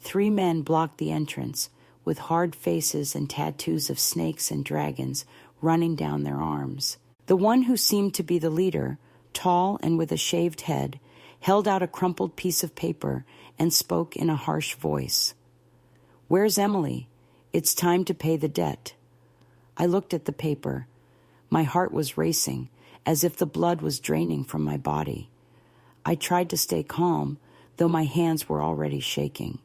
3 men blocked the entrance, with hard faces and tattoos of snakes and dragons running down their arms. The one who seemed to be the leader, tall and with a shaved head, held out a crumpled piece of paper and spoke in a harsh voice. "Where's Emily? It's time to pay the debt." I looked at the paper. My heart was racing, as if the blood was draining from my body. I tried to stay calm, though my hands were already shaking.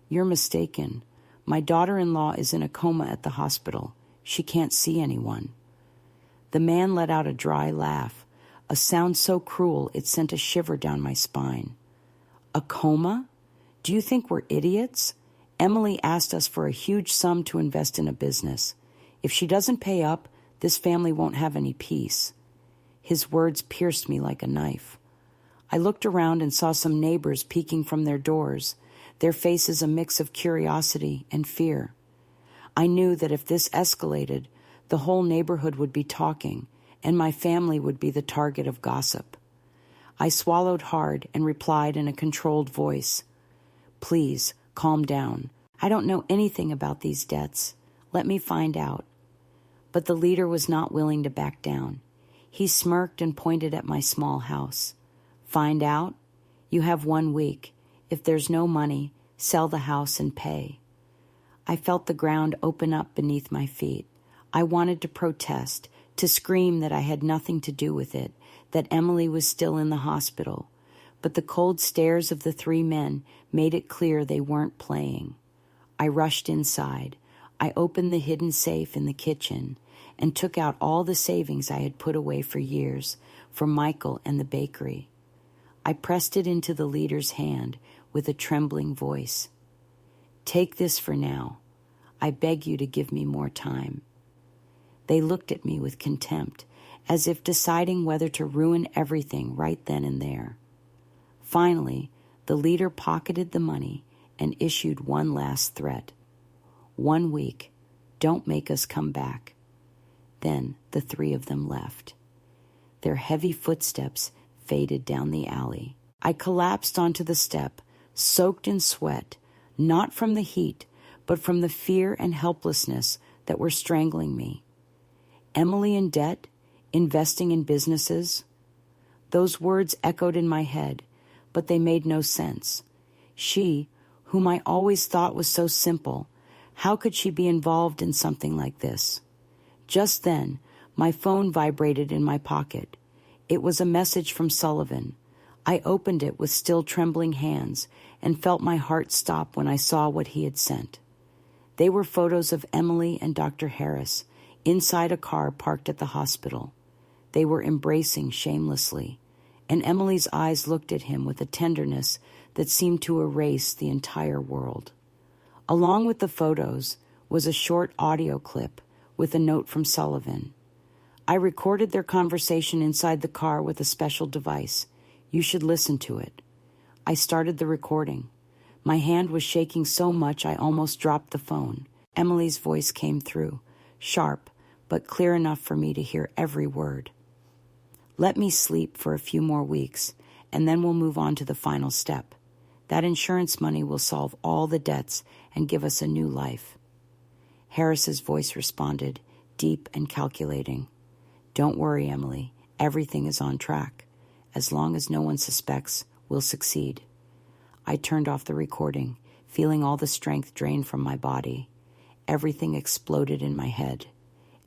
"You're mistaken. My daughter-in-law is in a coma at the hospital. She can't see anyone." The man let out a dry laugh, a sound so cruel it sent a shiver down my spine. "A coma? Do you think we're idiots? Emily asked us for a huge sum to invest in a business. If she doesn't pay up, this family won't have any peace." His words pierced me like a knife. I looked around and saw some neighbors peeking from their doors, their faces a mix of curiosity and fear. I knew that if this escalated, the whole neighborhood would be talking, and my family would be the target of gossip. I swallowed hard and replied in a controlled voice, "Please, calm down. I don't know anything about these debts. Let me find out." But the leader was not willing to back down. He smirked and pointed at my small house. Find out? You have 1 week. If there's no money, sell the house and pay. I felt the ground open up beneath my feet. I wanted to protest, to scream that I had nothing to do with it, that Emily was still in the hospital. But the cold stares of the 3 men made it clear they weren't playing. I rushed inside. I opened the hidden safe in the kitchen and took out all the savings I had put away for years for Michael and the bakery. I pressed it into the leader's hand with a trembling voice. Take this for now. I beg you to give me more time. They looked at me with contempt, as if deciding whether to ruin everything right then and there. Finally, the leader pocketed the money and issued one last threat. 1 week. Don't make us come back. Then the 3 of them left. Their heavy footsteps faded down the alley. I collapsed onto the step, soaked in sweat, not from the heat, but from the fear and helplessness that were strangling me. Emily in debt, investing in businesses. Those words echoed in my head, but they made no sense. She, whom I always thought was so simple, how could she be involved in something like this? Just then, my phone vibrated in my pocket. It was a message from Sullivan. I opened it with still trembling hands and felt my heart stop when I saw what he had sent. They were photos of Emily and Dr. Harris inside a car parked at the hospital. They were embracing shamelessly, and Emily's eyes looked at him with a tenderness that seemed to erase the entire world. Along with the photos was a short audio clip with a note from Sullivan. I recorded their conversation inside the car with a special device. You should listen to it. I started the recording. My hand was shaking so much I almost dropped the phone. Emily's voice came through, sharp, but clear enough for me to hear every word. Let me sleep for a few more weeks, and then we'll move on to the final step. That insurance money will solve all the debts and give us a new life. Harris's voice responded, deep and calculating. Don't worry, Emily. Everything is on track. As long as no one suspects, we'll succeed. I turned off the recording, feeling all the strength drained from my body. Everything exploded in my head.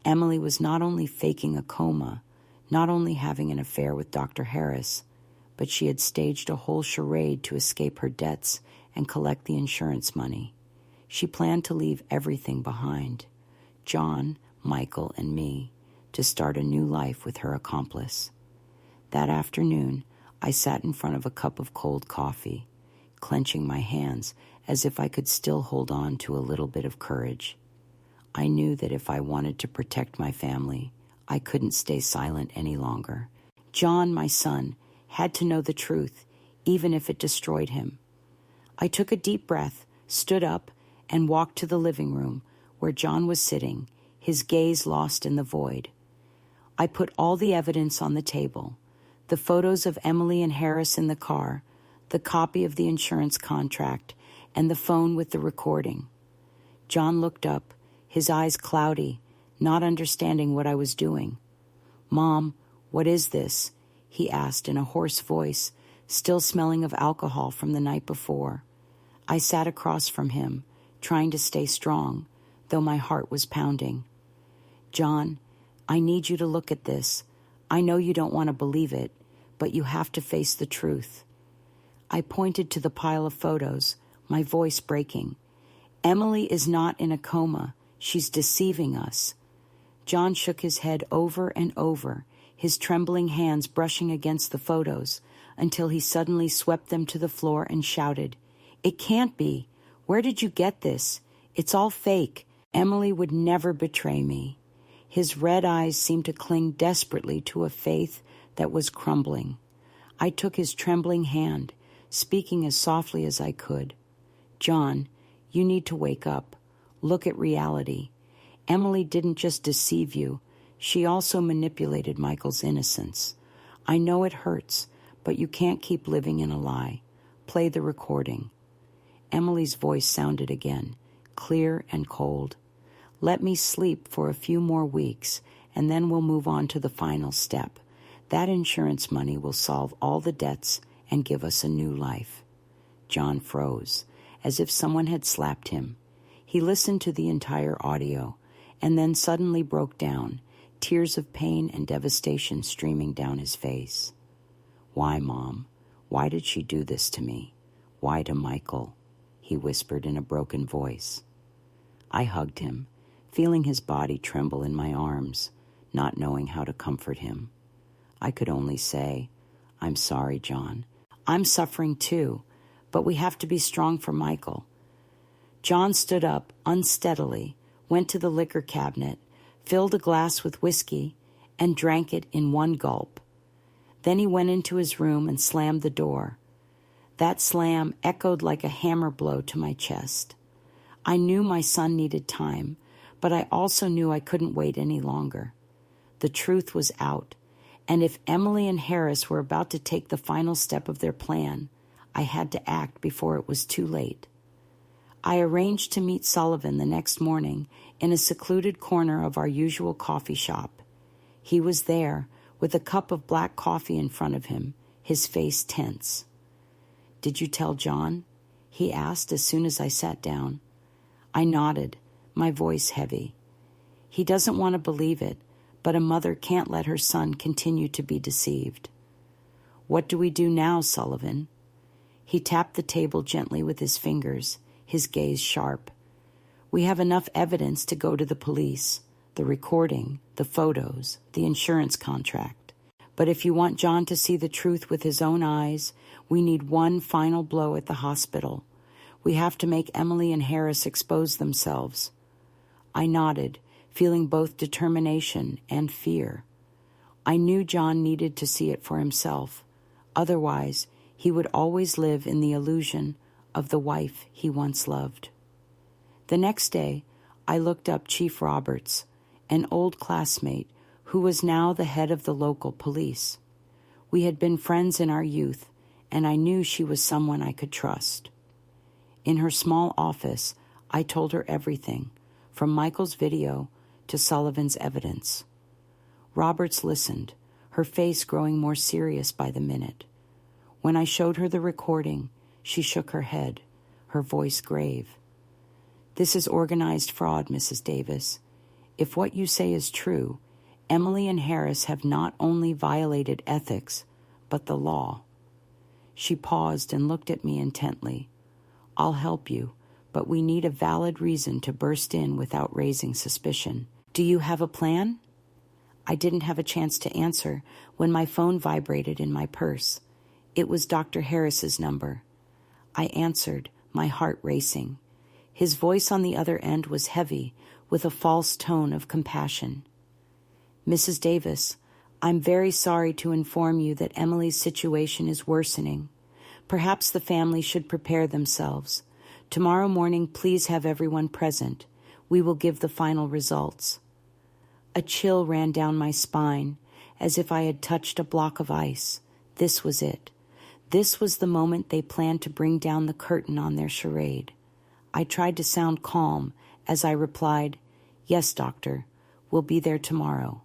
Emily was not only faking a coma, not only having an affair with Dr. Harris, but she had staged a whole charade to escape her debts and collect the insurance money. She planned to leave everything behind, John, Michael, and me, to start a new life with her accomplice. That afternoon, I sat in front of a cup of cold coffee, clenching my hands as if I could still hold on to a little bit of courage. I knew that if I wanted to protect my family, I couldn't stay silent any longer. John, my son, had to know the truth, even if it destroyed him. I took a deep breath, stood up, and walked to the living room where John was sitting, his gaze lost in the void. I put all the evidence on the table, the photos of Emily and Harris in the car, the copy of the insurance contract, and the phone with the recording. John looked up, his eyes cloudy, not understanding what I was doing. Mom, what is this? He asked in a hoarse voice, still smelling of alcohol from the night before. I sat across from him, trying to stay strong, though my heart was pounding. John, I need you to look at this. I know you don't want to believe it, but you have to face the truth. I pointed to the pile of photos, my voice breaking. Emily is not in a coma. She's deceiving us. John shook his head over and over, his trembling hands brushing against the photos, until he suddenly swept them to the floor and shouted, It can't be. Where did you get this? It's all fake. Emily would never betray me. His red eyes seemed to cling desperately to a faith that was crumbling. I took his trembling hand, speaking as softly as I could. John, you need to wake up. Look at reality. Emily didn't just deceive you. She also manipulated Michael's innocence. I know it hurts, but you can't keep living in a lie. Play the recording. Emily's voice sounded again, clear and cold. Let me sleep for a few more weeks, and then we'll move on to the final step. That insurance money will solve all the debts and give us a new life." John froze, as if someone had slapped him. He listened to the entire audio, and then suddenly broke down, tears of pain and devastation streaming down his face. "Why, Mom? Why did she do this to me? Why to Michael?" he whispered in a broken voice. I hugged him, feeling his body tremble in my arms, not knowing how to comfort him. I could only say, "I'm sorry, John. I'm suffering too, but we have to be strong for Michael." John stood up unsteadily, went to the liquor cabinet, filled a glass with whiskey, and drank it in one gulp. Then he went into his room and slammed the door. That slam echoed like a hammer blow to my chest. I knew my son needed time, but I also knew I couldn't wait any longer. The truth was out, and if Emily and Harris were about to take the final step of their plan, I had to act before it was too late. I arranged to meet Sullivan the next morning in a secluded corner of our usual coffee shop. He was there, with a cup of black coffee in front of him, his face tense. "Did you tell John?" he asked as soon as I sat down. I nodded, my voice heavy. "He doesn't want to believe it, but a mother can't let her son continue to be deceived." "What do we do now, Sullivan?" He tapped the table gently with his fingers, his gaze sharp. "We have enough evidence to go to the police, the recording, the photos, the insurance contract. But if you want John to see the truth with his own eyes, we need one final blow at the hospital. We have to make Emily and Harris expose themselves." I nodded, feeling both determination and fear. I knew John needed to see it for himself. Otherwise, he would always live in the illusion of the wife he once loved. The next day, I looked up Chief Roberts, an old classmate who was now the head of the local police. We had been friends in our youth, and I knew she was someone I could trust. In her small office, I told her everything, from Michael's video to Sullivan's evidence. Roberts listened, her face growing more serious by the minute. When I showed her the recording, she shook her head, her voice grave. "This is organized fraud, Mrs. Davis. If what you say is true, Emily and Harris have not only violated ethics, but the law." She paused and looked at me intently. "I'll help you, but we need a valid reason to burst in without raising suspicion. Do you have a plan?" I didn't have a chance to answer when my phone vibrated in my purse. It was Dr. Harris's number. I answered, my heart racing. His voice on the other end was heavy, with a false tone of compassion. "Mrs. Davis, I'm very sorry to inform you that Emily's situation is worsening. Perhaps the family should prepare themselves. Tomorrow morning, please have everyone present. We will give the final results." A chill ran down my spine, as if I had touched a block of ice. This was it. This was the moment they planned to bring down the curtain on their charade. I tried to sound calm as I replied, "Yes, doctor, we'll be there tomorrow."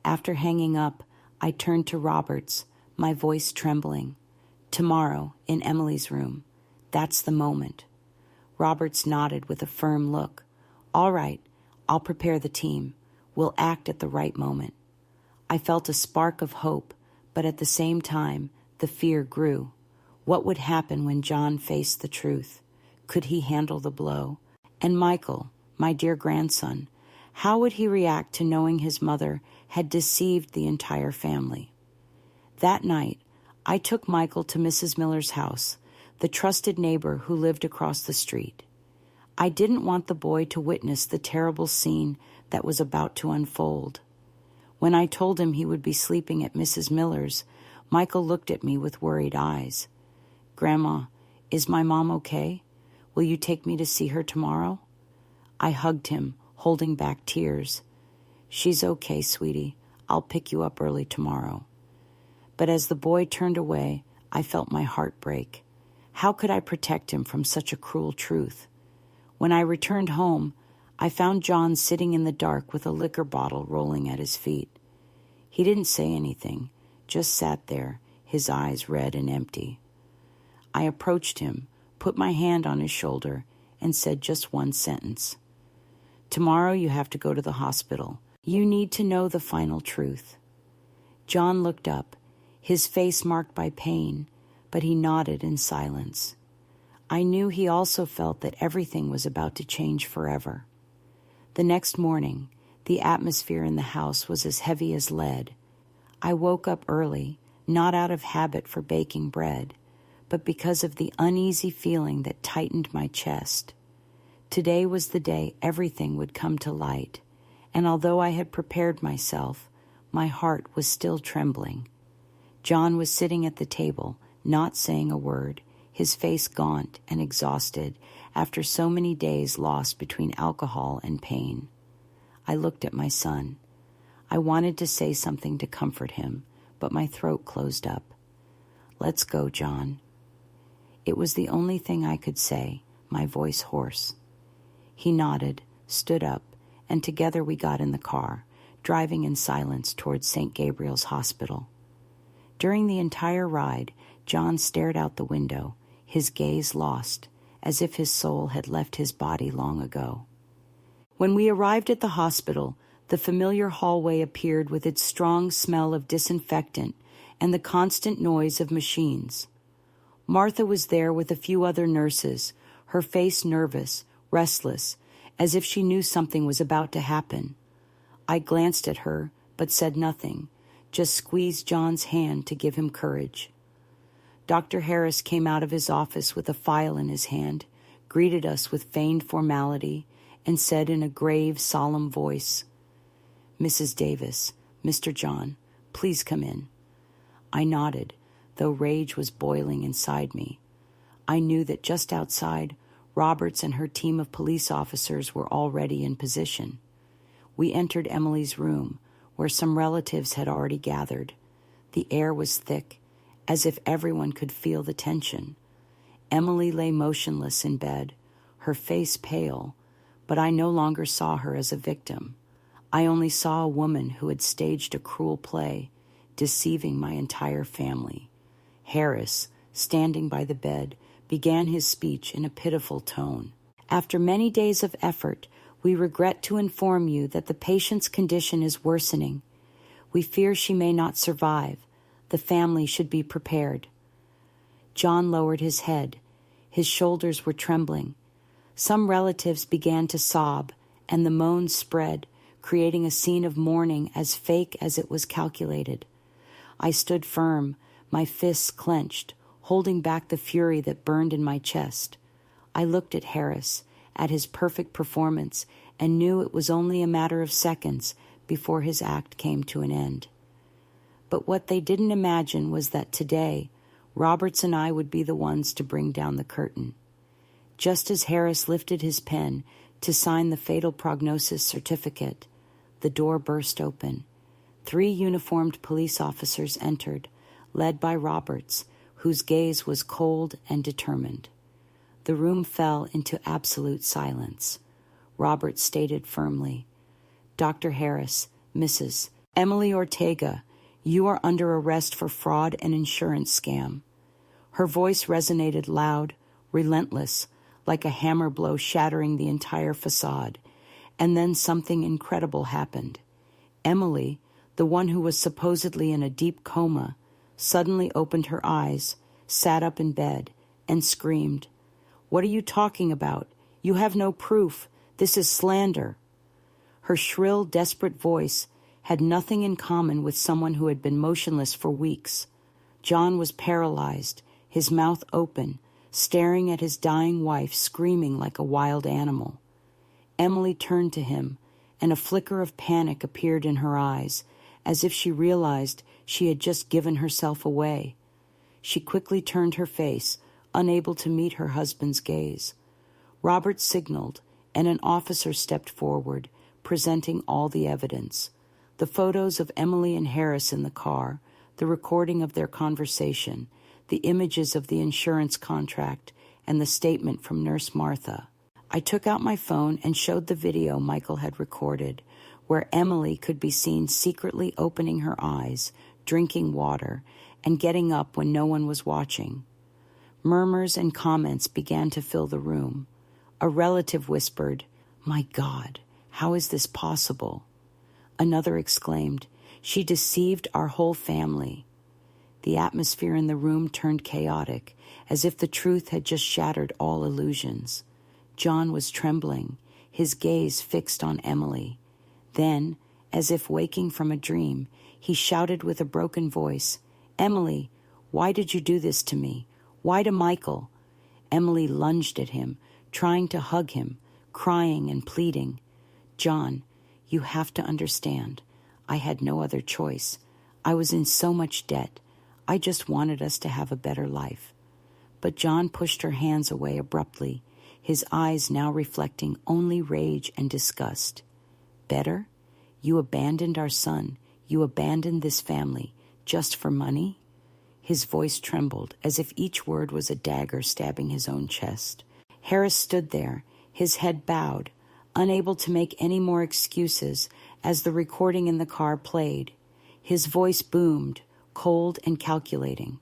After hanging up, I turned to Roberts, my voice trembling. "Tomorrow, in Emily's room. That's the moment." Roberts nodded with a firm look. "All right, I'll prepare the team. We'll act at the right moment." I felt a spark of hope, but at the same time, the fear grew. What would happen when John faced the truth? Could he handle the blow? And Michael, my dear grandson, how would he react to knowing his mother had deceived the entire family? That night, I took Michael to Mrs. Miller's house, the trusted neighbor who lived across the street. I didn't want the boy to witness the terrible scene that was about to unfold. When I told him he would be sleeping at Mrs. Miller's, Michael looked at me with worried eyes. "Grandma, is my mom okay? Will you take me to see her tomorrow?" I hugged him, holding back tears. "She's okay, sweetie. I'll pick you up early tomorrow." But as the boy turned away, I felt my heart break. How could I protect him from such a cruel truth? When I returned home, I found John sitting in the dark with a liquor bottle rolling at his feet. He didn't say anything, just sat there, his eyes red and empty. I approached him, put my hand on his shoulder, and said just one sentence. Tomorrow you have to go to the hospital. You need to know the final truth. John looked up, his face marked by pain, but he nodded in silence. I knew he also felt that everything was about to change forever. The next morning, the atmosphere in the house was as heavy as lead. I woke up early, not out of habit for baking bread, but because of the uneasy feeling that tightened my chest. Today was the day everything would come to light, and although I had prepared myself, my heart was still trembling. John was sitting at the table, not saying a word, his face gaunt and exhausted after so many days lost between alcohol and pain. I looked at my son. I wanted to say something to comfort him, but my throat closed up. "Let's go, John." It was the only thing I could say, my voice hoarse. He nodded, stood up, and together we got in the car, driving in silence towards St. Gabriel's Hospital. During the entire ride, John stared out the window, his gaze lost, as if his soul had left his body long ago. When we arrived at the hospital, the familiar hallway appeared with its strong smell of disinfectant and the constant noise of machines. Martha was there with a few other nurses, her face nervous, restless, as if she knew something was about to happen. I glanced at her, but said nothing, just squeezed John's hand to give him courage. Dr. Harris came out of his office with a file in his hand, greeted us with feigned formality, and said in a grave, solemn voice, "Mrs. Davis, Mr. John, please come in." I nodded, though rage was boiling inside me. I knew that just outside, Roberts and her team of police officers were already in position. We entered Emily's room, where some relatives had already gathered. The air was thick, as if everyone could feel the tension. Emily lay motionless in bed, her face pale, but I no longer saw her as a victim. I only saw a woman who had staged a cruel play, deceiving my entire family. Harris, standing by the bed, began his speech in a pitiful tone. "After many days of effort, we regret to inform you that the patient's condition is worsening. We fear she may not survive. The family should be prepared." John lowered his head. His shoulders were trembling. Some relatives began to sob, and the moans spread, creating a scene of mourning as fake as it was calculated. I stood firm, my fists clenched, holding back the fury that burned in my chest. I looked at Harris, at his perfect performance, and knew it was only a matter of seconds before his act came to an end. But what they didn't imagine was that today, Roberts and I would be the ones to bring down the curtain. Just as Harris lifted his pen to sign the fatal prognosis certificate, the door burst open. 3 uniformed police officers entered, led by Roberts, whose gaze was cold and determined. The room fell into absolute silence. Roberts stated firmly, "Dr. Harris, Mrs. Emily Ortega, you are under arrest for fraud and insurance scam." Her voice resonated loud, relentless, like a hammer blow shattering the entire facade. And then something incredible happened. Emily, the one who was supposedly in a deep coma, suddenly opened her eyes, sat up in bed, and screamed, "What are you talking about? You have no proof. This is slander." Her shrill, desperate voice had nothing in common with someone who had been motionless for weeks. John was paralyzed, his mouth open, staring at his dying wife, screaming like a wild animal. Emily turned to him, and a flicker of panic appeared in her eyes, as if she realized she had just given herself away. She quickly turned her face, unable to meet her husband's gaze. Robert signaled, and an officer stepped forward, presenting all the evidence. The photos of Emily and Harris in the car, the recording of their conversation, the images of the insurance contract, and the statement from Nurse Martha. I took out my phone and showed the video Michael had recorded, where Emily could be seen secretly opening her eyes, drinking water, and getting up when no one was watching. Murmurs and comments began to fill the room. A relative whispered, "My God, how is this possible?" Another exclaimed, "She deceived our whole family." The atmosphere in the room turned chaotic, as if the truth had just shattered all illusions. John was trembling, his gaze fixed on Emily. Then, as if waking from a dream, he shouted with a broken voice, "Emily, why did you do this to me? Why to Michael?" Emily lunged at him, trying to hug him, crying and pleading. "John, you have to understand. I had no other choice. I was in so much debt. I just wanted us to have a better life." But John pushed her hands away abruptly, his eyes now reflecting only rage and disgust. "Better? You abandoned our son. You abandoned this family, just for money?" His voice trembled, as if each word was a dagger stabbing his own chest. Harris stood there, his head bowed, unable to make any more excuses as the recording in the car played. His voice boomed, cold and calculating.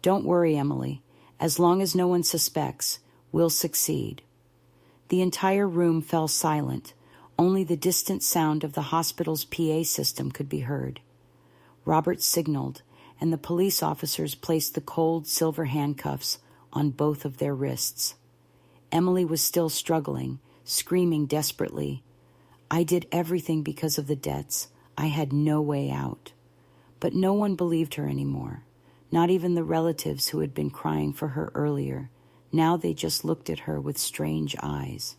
"Don't worry, Emily. As long as no one suspects, we'll succeed." The entire room fell silent. Only the distant sound of the hospital's PA system could be heard. Robert signaled, and the police officers placed the cold silver handcuffs on both of their wrists. Emily was still struggling, screaming desperately, "I did everything because of the debts. I had no way out." But no one believed her anymore, not even the relatives who had been crying for her earlier. Now they just looked at her with strange eyes.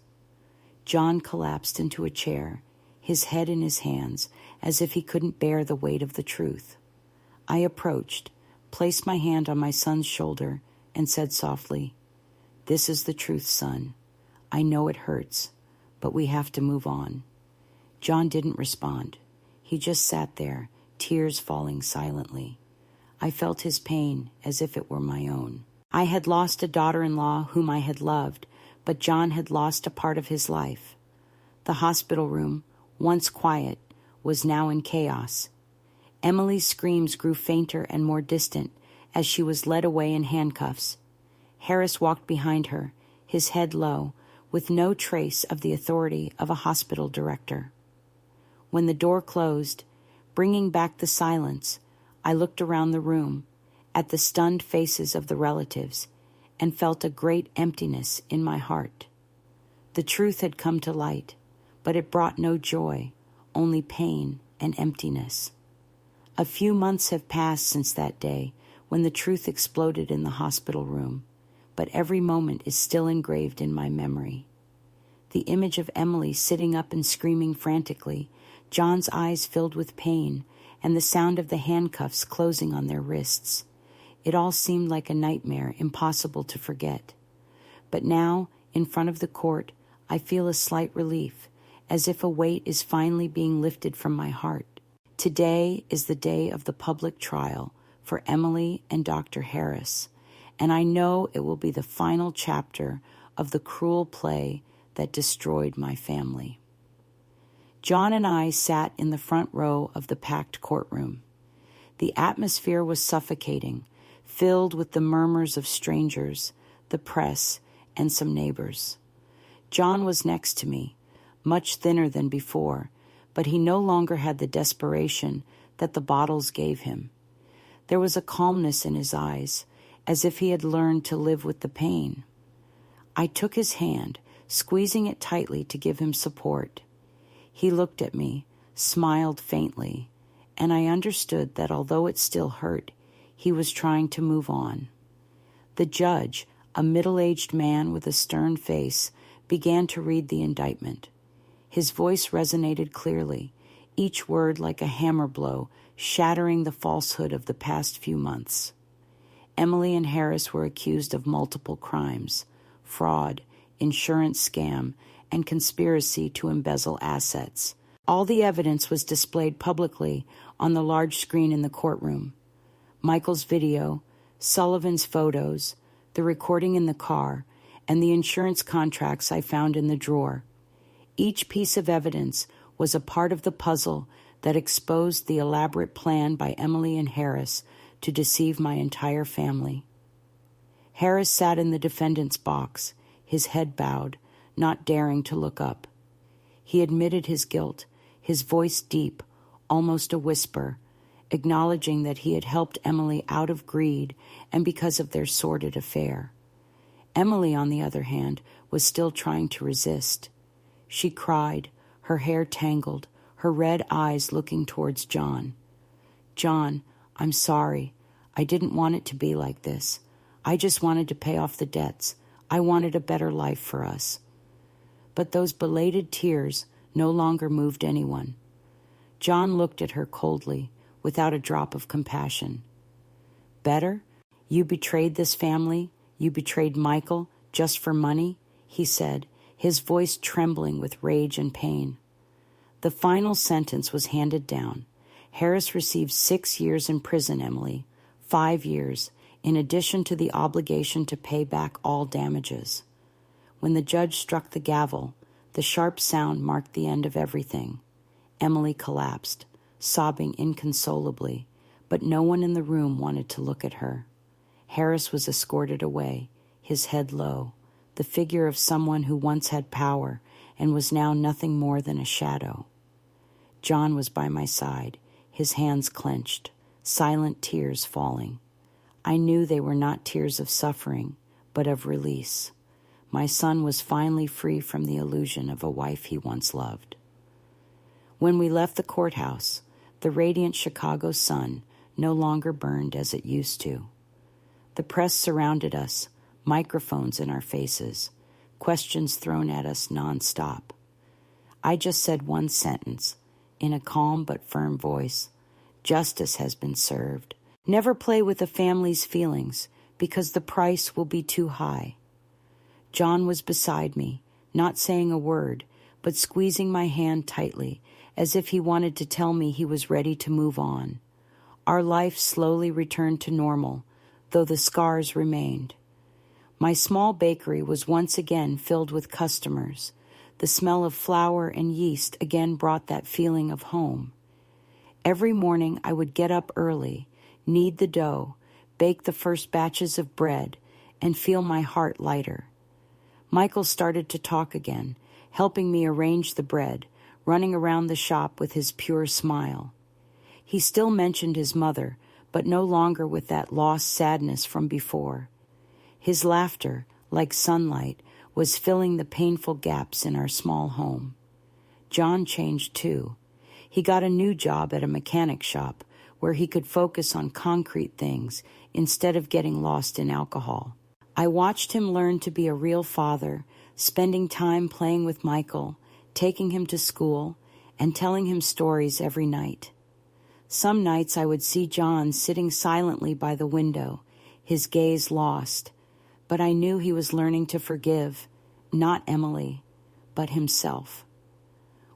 John collapsed into a chair, his head in his hands, as if he couldn't bear the weight of the truth. I approached, placed my hand on my son's shoulder, and said softly, "This is the truth, son. I know it hurts, but we have to move on." John didn't respond. He just sat there, tears falling silently. I felt his pain as if it were my own. I had lost a daughter-in-law whom I had loved, but John had lost a part of his life. The hospital room, once quiet, was now in chaos. Emily's screams grew fainter and more distant as she was led away in handcuffs. Harris walked behind her, his head low, with no trace of the authority of a hospital director. When the door closed, bringing back the silence, I looked around the room, at the stunned faces of the relatives, and felt a great emptiness in my heart. The truth had come to light, but it brought no joy, only pain and emptiness. A few months have passed since that day when the truth exploded in the hospital room, but every moment is still engraved in my memory. The image of Emily sitting up and screaming frantically, John's eyes filled with pain, and the sound of the handcuffs closing on their wrists. It all seemed like a nightmare, impossible to forget. But now, in front of the court, I feel a slight relief, as if a weight is finally being lifted from my heart. Today is the day of the public trial for Emily and Dr. Harris, and I know it will be the final chapter of the cruel play that destroyed my family. John and I sat in the front row of the packed courtroom. The atmosphere was suffocating, filled with the murmurs of strangers, the press, and some neighbors. John was next to me, much thinner than before, but he no longer had the desperation that the bottles gave him. There was a calmness in his eyes, as if he had learned to live with the pain. I took his hand, squeezing it tightly to give him support. He looked at me, smiled faintly, and I understood that although it still hurt, he was trying to move on. The judge, a middle-aged man with a stern face, began to read the indictment. His voice resonated clearly, each word like a hammer blow, shattering the falsehood of the past few months. Emily and Harris were accused of multiple crimes: fraud, insurance scam, and conspiracy to embezzle assets. All the evidence was displayed publicly on the large screen in the courtroom. Michael's video, Sullivan's photos, the recording in the car, and the insurance contracts I found in the drawer. Each piece of evidence was a part of the puzzle that exposed the elaborate plan by Emily and Harris to deceive my entire family. Harris sat in the defendant's box, his head bowed, not daring to look up. He admitted his guilt, his voice deep, almost a whisper, acknowledging that he had helped Emily out of greed and because of their sordid affair. Emily, on the other hand, was still trying to resist. She cried, her hair tangled, her red eyes looking towards John. "John, I'm sorry. I didn't want it to be like this. I just wanted to pay off the debts. I wanted a better life for us." But those belated tears no longer moved anyone. John looked at her coldly, without a drop of compassion. "Better? You betrayed this family? You betrayed Michael just for money?" he said, his voice trembling with rage and pain. The final sentence was handed down. Harris received 6 years in prison, Emily, 5 years, in addition to the obligation to pay back all damages. When the judge struck the gavel, the sharp sound marked the end of everything. Emily collapsed, sobbing inconsolably, but no one in the room wanted to look at her. Harris was escorted away, his head low, the figure of someone who once had power and was now nothing more than a shadow. John was by my side, his hands clenched, silent tears falling. I knew they were not tears of suffering, but of release. My son was finally free from the illusion of a wife he once loved. When we left the courthouse, the radiant Chicago sun no longer burned as it used to. The press surrounded us, microphones in our faces, questions thrown at us nonstop. I just said one sentence, in a calm but firm voice: "Justice has been served. Never play with a family's feelings, because the price will be too high." John was beside me, not saying a word, but squeezing my hand tightly, as if he wanted to tell me he was ready to move on. Our life slowly returned to normal, though the scars remained. My small bakery was once again filled with customers. The smell of flour and yeast again brought that feeling of home. Every morning I would get up early, knead the dough, bake the first batches of bread, and feel my heart lighter. Michael started to talk again, helping me arrange the bread, running around the shop with his pure smile. He still mentioned his mother, but no longer with that lost sadness from before. His laughter, like sunlight, was filling the painful gaps in our small home. John changed too. He got a new job at a mechanic shop where he could focus on concrete things instead of getting lost in alcohol. I watched him learn to be a real father, spending time playing with Michael, taking him to school, and telling him stories every night. Some nights I would see John sitting silently by the window, his gaze lost, but I knew he was learning to forgive, not Emily, but himself.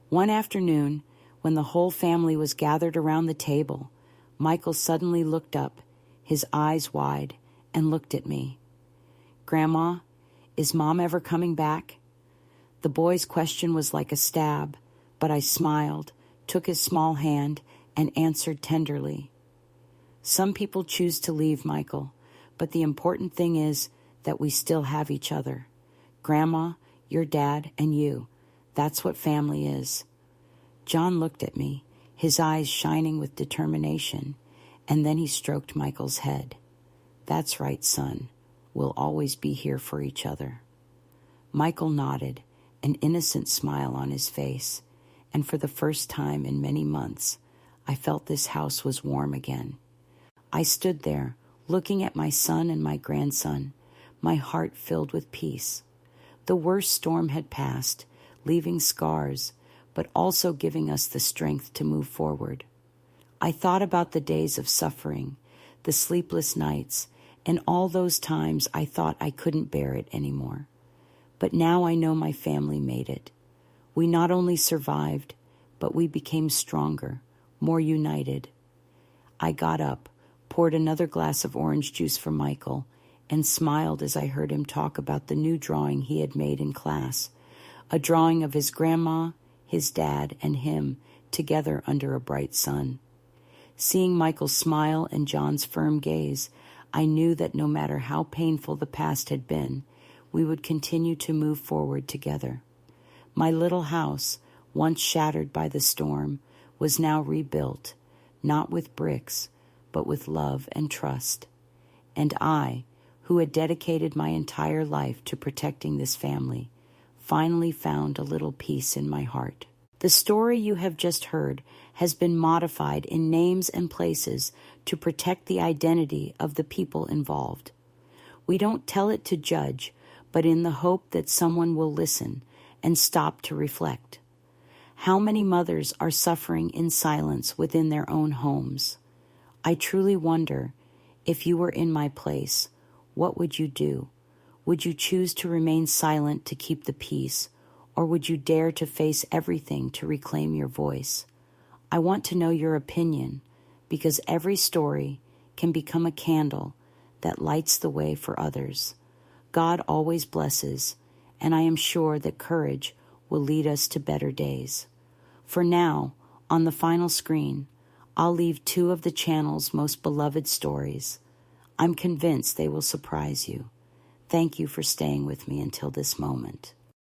One afternoon, when the whole family was gathered around the table, Michael suddenly looked up, his eyes wide, and looked at me. "Grandma, is Mom ever coming back?" The boy's question was like a stab, but I smiled, took his small hand, and answered tenderly. "Some people choose to leave, Michael, but the important thing is that we still have each other. Grandma, your dad, and you. That's what family is." John looked at me, his eyes shining with determination, and then he stroked Michael's head. "That's right, son. We'll always be here for each other." Michael nodded, an innocent smile on his face, and for the first time in many months, I felt this house was warm again. I stood there, looking at my son and my grandson, my heart filled with peace. The worst storm had passed, leaving scars, but also giving us the strength to move forward. I thought about the days of suffering, the sleepless nights, and all those times I thought I couldn't bear it anymore. But now I know my family made it. We not only survived, but we became stronger, more united. I got up, poured another glass of orange juice for Michael, and smiled as I heard him talk about the new drawing he had made in class, a drawing of his grandma, his dad, and him together under a bright sun. Seeing Michael's smile and John's firm gaze, I knew that no matter how painful the past had been, we would continue to move forward together. My little house, once shattered by the storm, was now rebuilt, not with bricks, but with love and trust. And I, who had dedicated my entire life to protecting this family, finally found a little peace in my heart. The story you have just heard has been modified in names and places to protect the identity of the people involved. We don't tell it to judge, but in the hope that someone will listen and stop to reflect. How many mothers are suffering in silence within their own homes? I truly wonder, if you were in my place, what would you do? Would you choose to remain silent to keep the peace, or would you dare to face everything to reclaim your voice? I want to know your opinion, because every story can become a candle that lights the way for others. God always blesses, and I am sure that courage will lead us to better days. For now, on the final screen, I'll leave 2 of the channel's most beloved stories. I'm convinced they will surprise you. Thank you for staying with me until this moment.